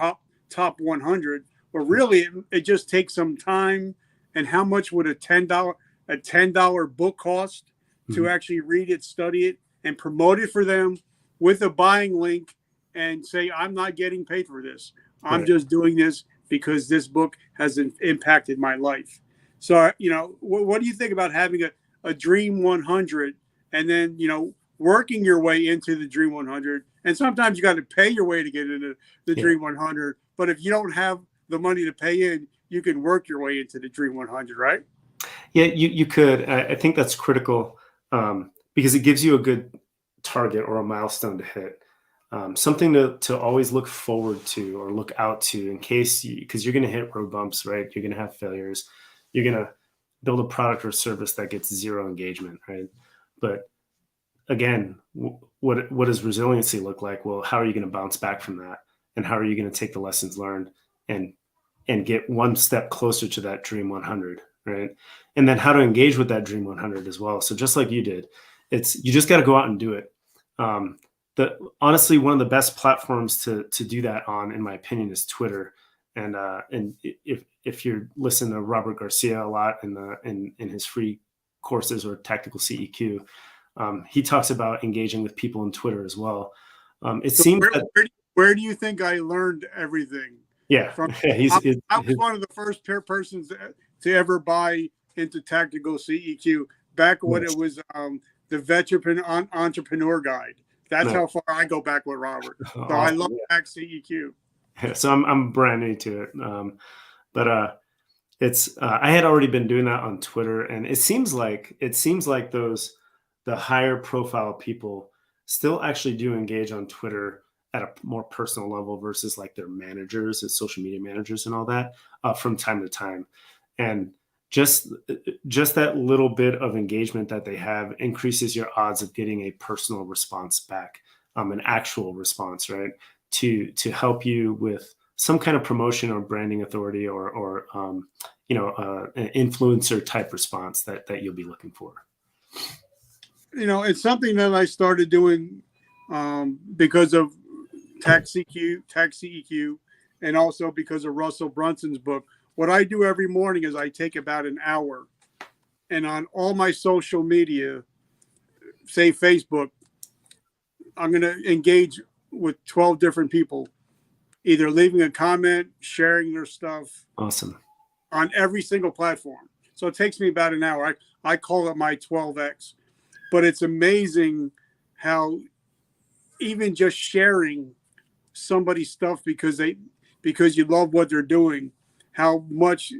top 100. But really, it just takes some time. And how much would a $10 book cost to mm-hmm. actually read it, study it, and promote it for them with a buying link and say, I'm not getting paid for this. I'm just doing this because this book has impacted my life. So, what do you think about having a Dream 100 and then, working your way into the Dream 100? And sometimes you got to pay your way to get into the Dream 100. But if you don't have the money to pay in, you can work your way into the Dream 100, right? Yeah, you could. I think that's critical, because it gives you a good target or a milestone to hit, something to always look forward to or look out to in case because you're going to hit road bumps, right? You're going to have failures. You're going to build a product or service that gets zero engagement, right? But again, what does resiliency look like? Well, how are you going to bounce back from that, and how are you going to take the lessons learned and get one step closer to that Dream 100, right? And then how to engage with that Dream 100 as well. So just like you did, you just got to go out and do it. Honestly, one of the best platforms to do that on, in my opinion, is Twitter. And if you're listening to Robert Garcia a lot in his free courses or Tactical CEQ, he talks about engaging with people on Twitter as well. It So seems that, where do you think I learned everything? yeah, From I was one of the first persons to ever buy into Tactical CEQ back when it was the Veteran Entrepreneur Guide. That's how far I go back with Robert. So awesome. I love Tac CEQ. Yeah, so I'm brand new to it, but it's I had already been doing that on Twitter, and it seems like the higher profile people still actually do engage on Twitter at a more personal level versus like their managers and social media managers and all that, from time to time. And just that little bit of engagement that they have increases your odds of getting a personal response back, an actual response, right? To help you with some kind of promotion or branding authority or an influencer type response that you'll be looking for. It's something that I started doing because of Tac CEQ, and also because of Russell Brunson's book. What I do every morning is I take about an hour, and on all my social media, say Facebook, I'm going to engage with 12 different people, either leaving a comment, sharing their stuff. Awesome. On every single platform. So it takes me about an hour. I call it my 12X. But it's amazing how even just sharing somebody's stuff because you love what they're doing, how much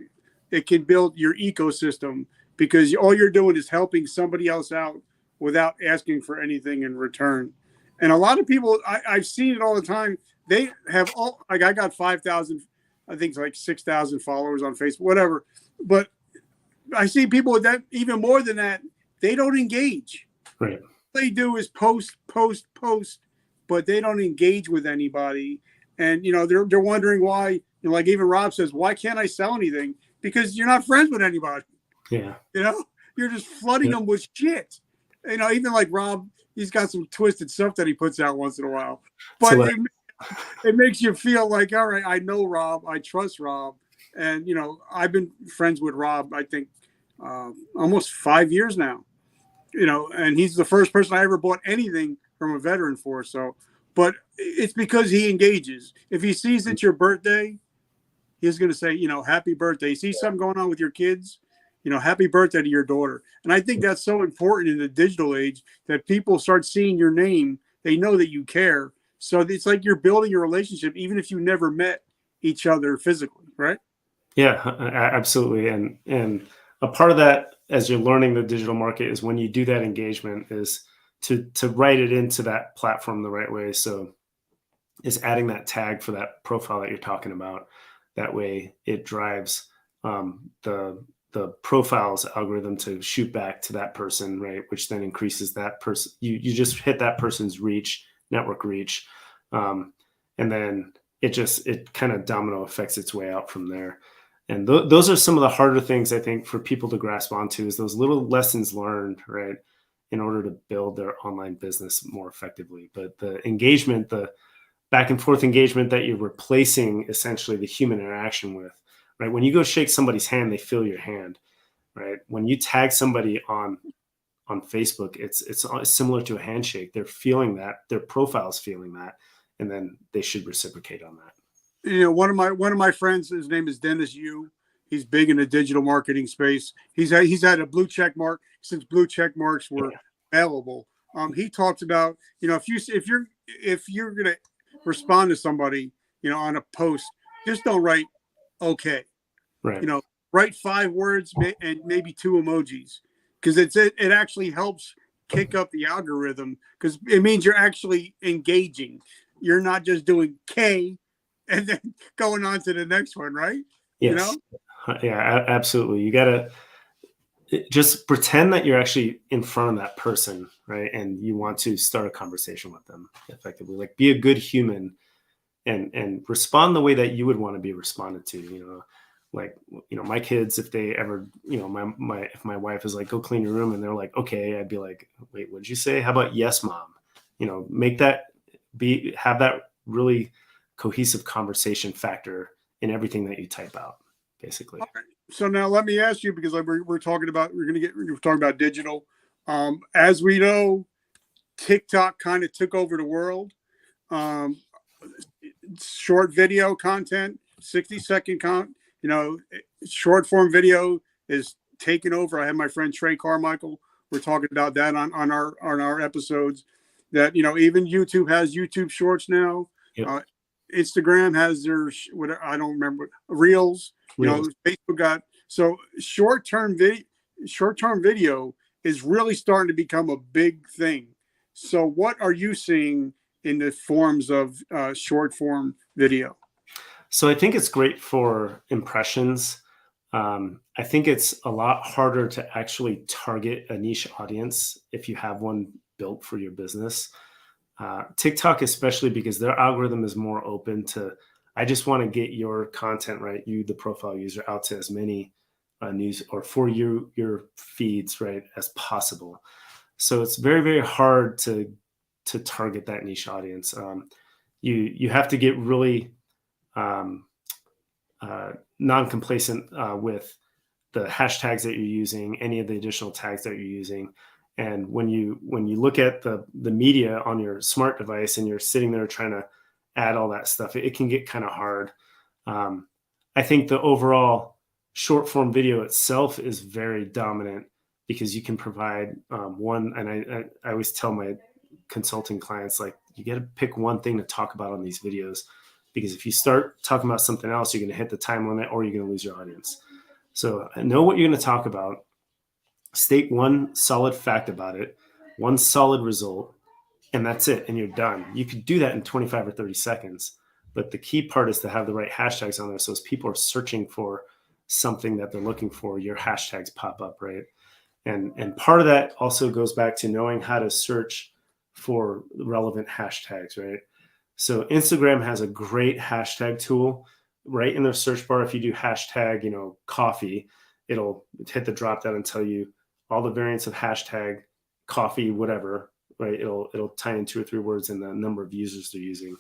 it can build your ecosystem, because all you're doing is helping somebody else out without asking for anything in return. And a lot of people, I've seen it all the time. They have I got 5,000, I think it's like 6,000 followers on Facebook, whatever. But I see people with that, even more than that, they don't engage. Right. What they do is post, but they don't engage with anybody. And, they're wondering why, like even Rob says, why can't I sell anything? Because you're not friends with anybody. Yeah. You're just flooding them with shit. Even like Rob, he's got some twisted stuff that he puts out once in a while. But it makes you feel like, all right, I know Rob, I trust Rob. And, I've been friends with Rob, I think, almost 5 years now. And he's the first person I ever bought anything from a veteran for. So, but it's because he engages. If he sees it's your birthday, he's going to say, happy birthday. You see something going on with your kids, happy birthday to your daughter. And I think that's so important in the digital age that people start seeing your name. They know that you care. So it's like you're building a relationship, even if you never met each other physically, right? Yeah, absolutely. And a part of that, as you're learning the digital market, is when you do that engagement is to write it into that platform the right way. So is adding that tag for that profile that you're talking about. That way it drives the profile's algorithm to shoot back to that person, right? Which then increases that person. You just hit that person's network reach. And then it kind of domino affects its way out from there. And those are some of the harder things, I think, for people to grasp onto, is those little lessons learned, right, in order to build their online business more effectively. But the engagement, the back and forth engagement that you're replacing essentially the human interaction with, right? When you go shake somebody's hand, they feel your hand, right? When you tag somebody on Facebook, it's similar to a handshake. They're feeling that, their profile's feeling that, and then they should reciprocate on that. One of my friends, his name is Dennis Yu. He's big in the digital marketing space. He's had a blue check mark since blue check marks were available. He talks about, if you're going to respond to somebody, on a post, just don't write okay. Right. Write 5 words and maybe 2 emojis, because it actually helps kick up the algorithm, because it means you're actually engaging. You're not just doing K and then going on to the next one, right? Yes. Yeah, absolutely. You got to just pretend that you're actually in front of that person, right? And you want to start a conversation with them effectively. Like, be a good human and respond the way that you would want to be responded to. Like, my kids, if they ever, if my wife is like, go clean your room, and they're like, okay, I'd be like, wait, what did you say? How about yes, mom? Make that have that really cohesive conversation factor in everything that you type out, basically. Okay. So now let me ask you, because we're talking about digital. As we know, TikTok kind of took over the world. Um, Short video content, 60-second short form video is taking over. I have my friend Trey Carmichael. We're talking about that on our episodes. That even YouTube has YouTube Shorts now. Yep. Instagram has their what I don't remember, Reels. Facebook got so short term video is really starting to become a big thing. So what are you seeing in the forms of short form video? So I think it's great for impressions. I think it's a lot harder to actually target a niche audience if you have one built for your business. TikTok, especially because their algorithm is more open to, I just want to get your content, right? You, the profile user, out to as many news or for your feeds, right, as possible. So it's very, very hard to target that niche audience. You have to get really non-complacent with the hashtags that you're using, any of the additional tags that you're using. And when you look at the media on your smart device and you're sitting there trying to add all that stuff, it can get kind of hard. I think the overall short form video itself is very dominant because you can provide one. And I always tell my consulting clients, like, you got to pick one thing to talk about on these videos, because if you start talking about something else, you're going to hit the time limit or you're going to lose your audience. So know what you're going to talk about. State one solid fact about it, one solid result, and that's it. And you're done. You could do that in 25 or 30 seconds. But the key part is to have the right hashtags on there. So as people are searching for something that they're looking for, your hashtags pop up, right? And part of that also goes back to knowing how to search for relevant hashtags, right? So Instagram has a great hashtag tool right in their search bar. If you do hashtag, coffee, it'll hit the drop down and tell you all the variants of hashtag coffee, whatever, right? It'll tie in 2 or 3 words and the number of users they're using.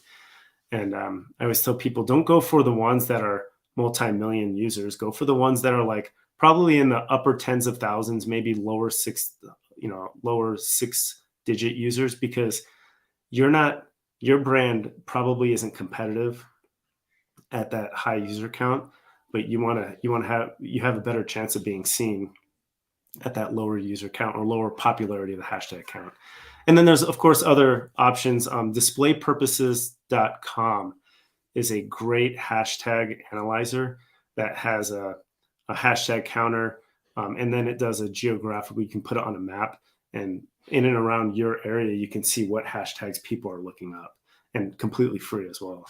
And I always tell people, don't go for the ones that are multi-million users. Go for the ones that are like probably in the upper tens of thousands, maybe lower 6-digit users, because your brand probably isn't competitive at that high user count, but you have a better chance of being seen at that lower user count or lower popularity of the hashtag count. And then there's, of course, other options. Displaypurposes.com is a great hashtag analyzer that has a hashtag counter. And then it does a geographic, you can put it on a map, and in and around your area, you can see what hashtags people are looking up, and completely free as well.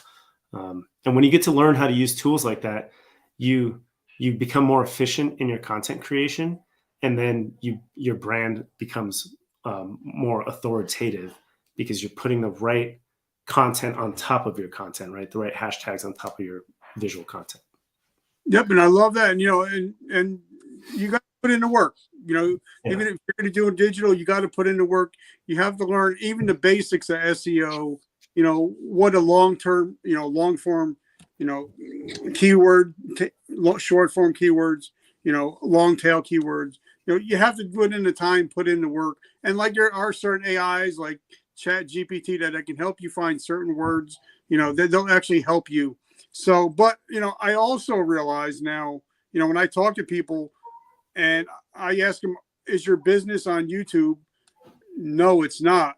And when you get to learn how to use tools like that, you become more efficient in your content creation, and then your brand becomes more authoritative because you're putting the right content on top of your content, right? The right hashtags on top of your visual content. Yep, and I love that. And and you got to put in the work. Even if you're going to do digital, you got to put in the work. You have to learn even the basics of SEO. What a long form, keyword, short form keywords, long tail keywords. You have to put in the time, put in the work. And like there are certain AIs like Chat GPT that can help you find certain words, that they'll actually help you. So, but, I also realize now, when I talk to people and I ask them, is your business on YouTube? No, it's not.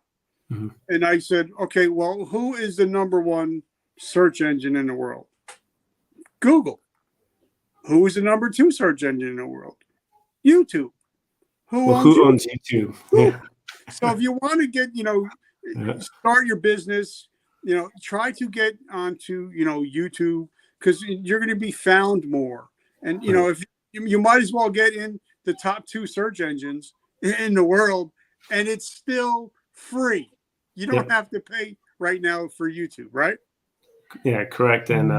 Mm-hmm. And I said, okay, well, who is the #1 search engine in the world? Google. Who is the number 2 search engine in the world? YouTube. Who Well, owns who YouTube? owns YouTube? Google. Yeah. So if you want to get, Yeah. start your business, try to get onto, YouTube, because you're going to be found more. And, Right. if you might as well get in the top 2 search engines in the world, and it's still free. You don't Yep. have to pay right now for YouTube, right? Yeah, correct. And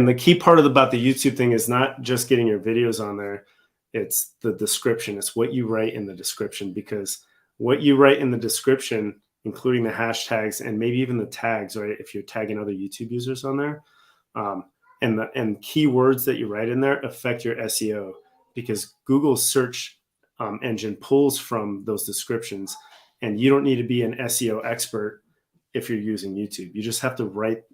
the key part about the YouTube thing is not just getting your videos on there, it's the description. It's what you write in the description, because what you write in the description, including the hashtags and maybe even the tags, right? If you're tagging other YouTube users on there, um, and keywords that you write in there affect your SEO, because Google's search engine pulls from those descriptions, and you don't need to be an SEO expert if you're using YouTube. You just have to write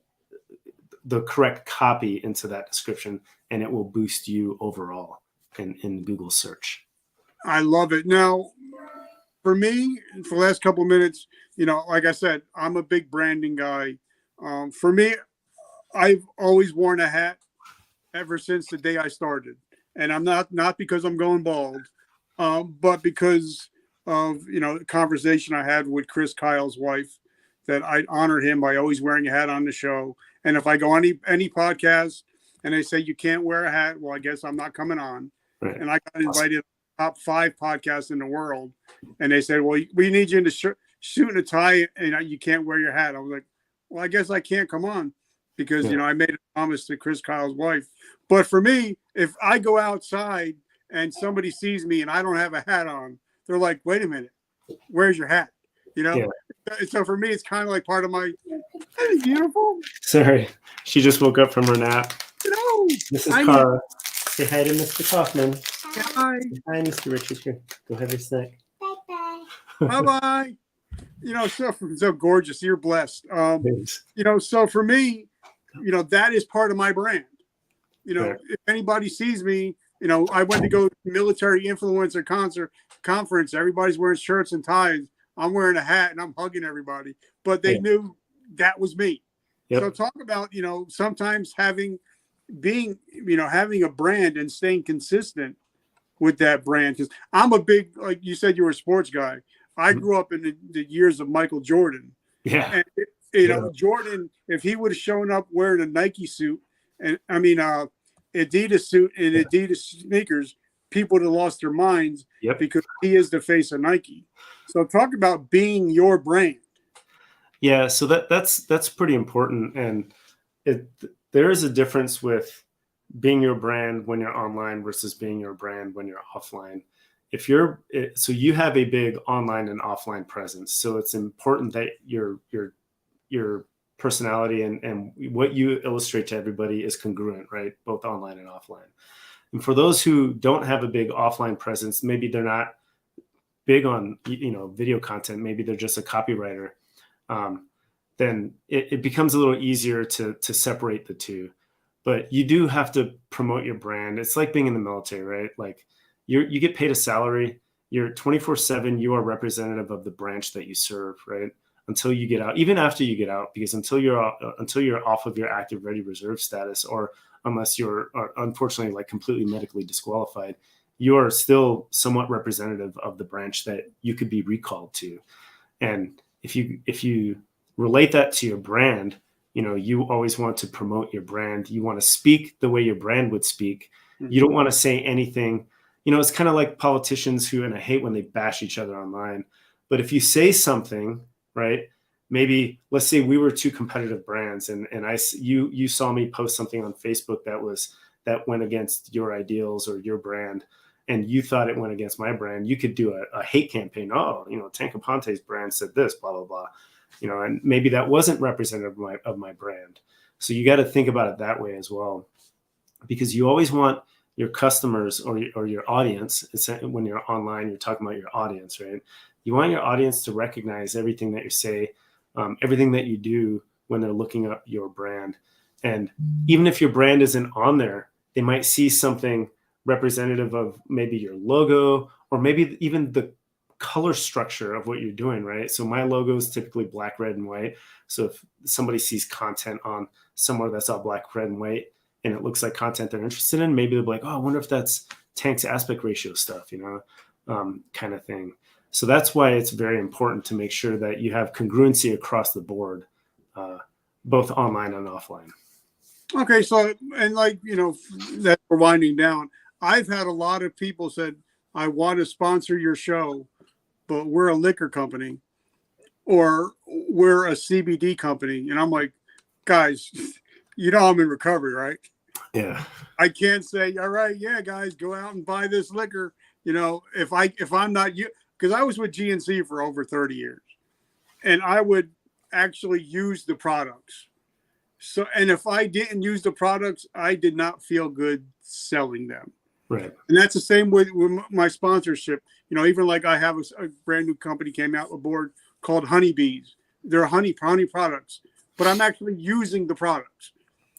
the correct copy into that description, and it will boost you overall in Google search. I love it. Now, for me, for the last couple of minutes, like I said, I'm a big branding guy. For me, I've always worn a hat ever since the day I started, and I'm not because I'm going bald, but because of the conversation I had with Chris Kyle's wife, that I honor him by always wearing a hat on the show. And if I go on any podcast and they say you can't wear a hat, well, I guess I'm not coming on. Right. And I got Awesome. invited to the top 5 podcasts in the world, and they said, well, we need you in the suit and a tie, and you can't wear your hat. I was like, well, I guess I can't come on, because Yeah. I made a promise to Chris Kyle's wife. But for me, if I go outside and somebody sees me and I don't have a hat on, they're like, wait a minute, where's your hat? Yeah. So for me, it's kind of like part of my, hey, beautiful. Sorry, she just woke up from her nap. This is I Cara. Say hi to Mr. Kaufman. Hi. Hi, Mr. Richards. Here, go have your snack. Bye-bye. So gorgeous. You're blessed. Thanks. So for me, that is part of my brand. Right. If anybody sees me, I went to go to military influencer conference. Everybody's wearing shirts and ties. I'm wearing a hat and I'm hugging everybody, but they knew that was me. Yep. So talk about, sometimes having a brand and staying consistent with that brand. Because I'm a big, like you said, you were a sports guy. I grew up in the years of Michael Jordan. Yeah. And, Jordan, if he would have shown up wearing a Nike suit, and Adidas suit and Adidas sneakers, people would have lost their minds. Yep. Because he is the face of Nike. So talk about being your brand. Yeah, so that's pretty important, and there is a difference with being your brand when you're online versus being your brand when you're offline. So you have a big online and offline presence, so it's important that your personality and what you illustrate to everybody is congruent, right? Both online and offline. And for those who don't have a big offline presence, maybe they're not big on video content, maybe they're just a copywriter, then it becomes a little easier to separate the two. But you do have to promote your brand. It's like being in the military, right? Like you get paid a salary. You're 24/7. You are representative of the branch that you serve, right? Until you get out, even after you get out, because until you're off of your active ready reserve status, or unless you're unfortunately like completely medically disqualified, you are still somewhat representative of the branch that you could be recalled to. And if you relate that to your brand, you always want to promote your brand. You want to speak the way your brand would speak. You don't want to say anything. It's kind of like politicians and I hate when they bash each other online. But if you say something, right? Maybe let's say we were two competitive brands, and you saw me post something on Facebook that went against your ideals or your brand, and you thought it went against my brand. You could do a hate campaign. Oh, Tank Aponte's brand said this, blah blah blah. And maybe that wasn't representative of my brand. So you got to think about it that way as well, because you always want your customers or your audience. When you're online, you're talking about your audience, right? You want your audience to recognize everything that you say, everything that you do when they're looking up your brand. And even if your brand isn't on there, they might see something representative of maybe your logo, or maybe even the color structure of what you're doing, right? So my logo is typically black, red, and white. So if somebody sees content on somewhere that's all black, red, and white, and it looks like content they're interested in, maybe they'll be like, oh, I wonder if that's Tank's aspect ratio stuff, kind of thing. So that's why it's very important to make sure that you have congruency across the board, both online and offline. Okay, so and that we're winding down. I've had a lot of people said, I want to sponsor your show, but we're a liquor company or we're a CBD company. And I'm like, guys, I'm in recovery, right? Yeah. I can't say, all right, yeah, guys, go out and buy this liquor. If I'm not you, because I was with GNC for over 30 years and I would actually use the products. So, and if I didn't use the products, I did not feel good selling them. Right. And that's the same with my sponsorship. Even like I have a brand new company came out aboard called Honeybees. They're honey products, but I'm actually using the products.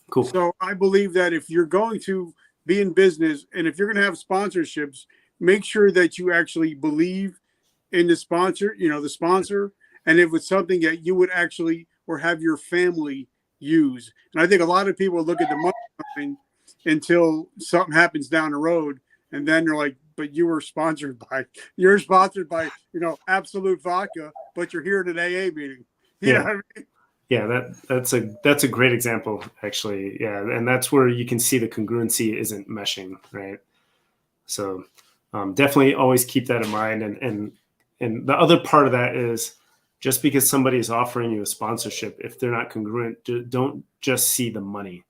Cool. So I believe that if you're going to be in business and if you're going to have sponsorships, make sure that you actually believe in the sponsor, the sponsor, and if it's something that you would actually or have your family use. And I think a lot of people look at the money coming until something happens down the road, and then they're like, but you're sponsored by Absolute Vodka, but you're here at an AA meeting. You know what I mean? Yeah, that's a great example, actually. Yeah, and that's where you can see the congruency isn't meshing, right? So definitely always keep that in mind. And the other part of that is just because somebody is offering you a sponsorship, if they're not congruent, don't just see the money,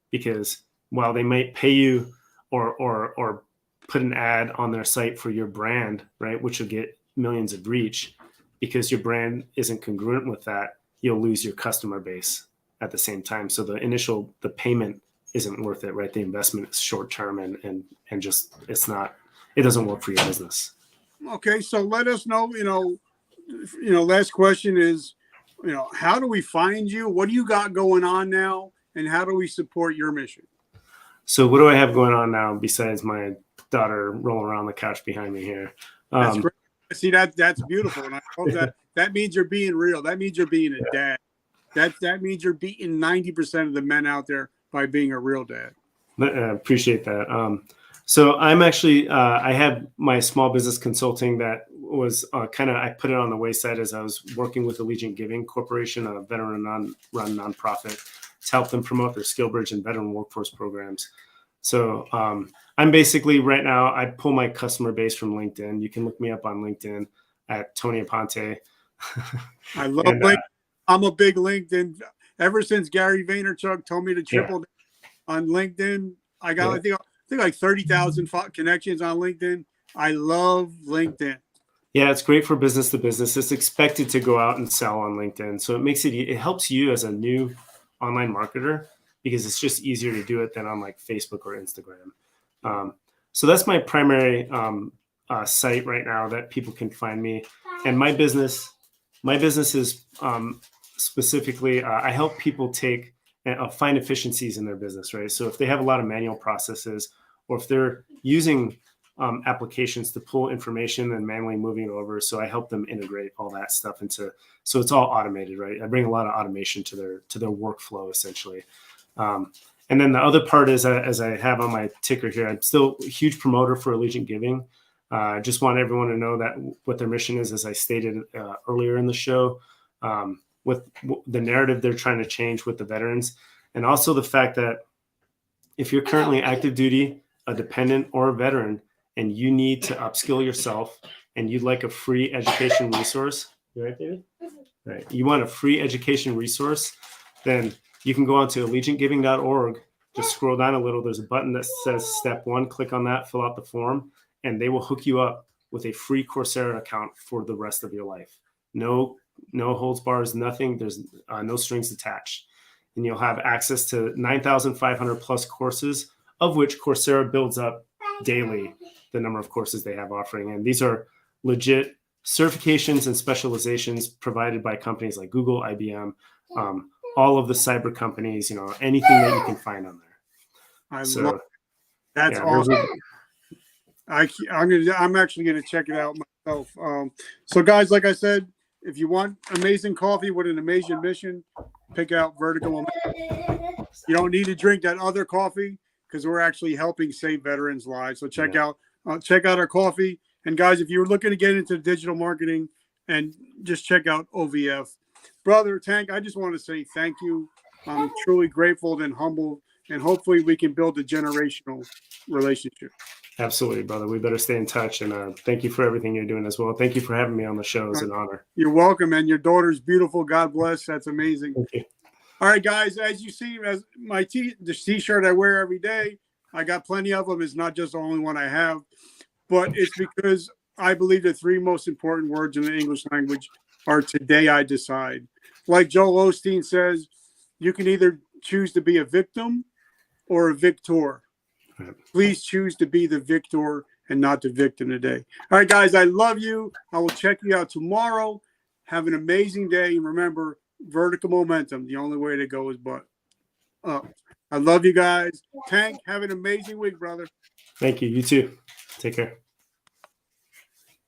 because while they might pay you or put an ad on their site for your brand, right, which will get millions of reach, because your brand isn't congruent with that, you'll lose your customer base at the same time. So the payment isn't worth it, right? The investment is short term and just it doesn't work for your business. Okay, so let us know, last question is, how do we find you? What do you got going on now? And how do we support your mission? So what do I have going on now besides my daughter rolling around the couch behind me here? That's great. See, that's beautiful. And I hope that means you're being real. That means you're being a dad. That means you're beating 90% of the men out there by being a real dad. Appreciate that. So I'm actually, I had my small business consulting that was I put it on the wayside as I was working with Allegiant Giving Corporation, a veteran run nonprofit, to help them promote their SkillBridge and veteran workforce programs. So I'm basically right now, I pull my customer base from LinkedIn. You can look me up on LinkedIn at Tony Aponte. I love LinkedIn. I'm a big LinkedIn. Ever since Gary Vaynerchuk told me to triple on LinkedIn, I got, I think like 30,000 connections on LinkedIn. I love LinkedIn. Yeah, it's great for business to business. It's expected to go out and sell on LinkedIn. So it helps you as a new online marketer, because it's just easier to do it than on like Facebook or Instagram. So that's my primary site right now that people can find me. And my business is specifically, I help people find efficiencies in their business, right? So if they have a lot of manual processes, or if they're using applications to pull information and manually moving it over, so I help them integrate all that stuff so it's all automated, right? I bring a lot of automation to their workflow essentially. And then the other part is, as I have on my ticker here, I'm still a huge promoter for Allegiant Giving. Just want everyone to know that what their mission is, as I stated earlier in the show, with the narrative they're trying to change with the veterans, and also the fact that if you're currently active duty, a dependent, or a veteran, and you need to upskill yourself, and you'd like a free education resource, you right, David? Right. You want a free education resource, then you can go on to allegiantgiving.org. Just scroll down a little. There's a button that says Step 1. Click on that, fill out the form, and they will hook you up with a free Coursera account for the rest of your life. No holds bars, nothing. There's no strings attached. And you'll have access to 9,500 plus courses, of which Coursera builds up daily the number of courses they have offering. And these are legit certifications and specializations provided by companies like Google, IBM, all of the cyber companies, anything that you can find on there. That's awesome. I'm actually going to check it out myself. So guys, like I said, if you want amazing coffee with an amazing mission, pick out Vertical Momentum. You don't need to drink that other coffee because we're actually helping save veterans' lives. So check out our coffee. And guys, if you're looking to get into digital marketing, and just check out OVF. Brother Tank, I just want to say thank you. I'm truly grateful and humbled, and hopefully we can build a generational relationship. Absolutely, brother. We better stay in touch. And thank you for everything you're doing as well. Thank you for having me on the show. It's an honor. You're welcome, and your daughter's beautiful. God bless. That's amazing. Thank you. All right, guys, as you see, as the t-shirt I wear every day, I got plenty of them. It's not just the only one I have, but it's because I believe the three most important words in the English language are today I decide. Like Joel Osteen says, you can either choose to be a victim or a victor. Right. Please choose to be the victor and not the victim today. All right, guys, I love you. I will check you out tomorrow. Have an amazing day. And remember, vertical momentum. The only way to go is but up. I love you guys. Tank, have an amazing week, brother. Thank you. You too. Take care.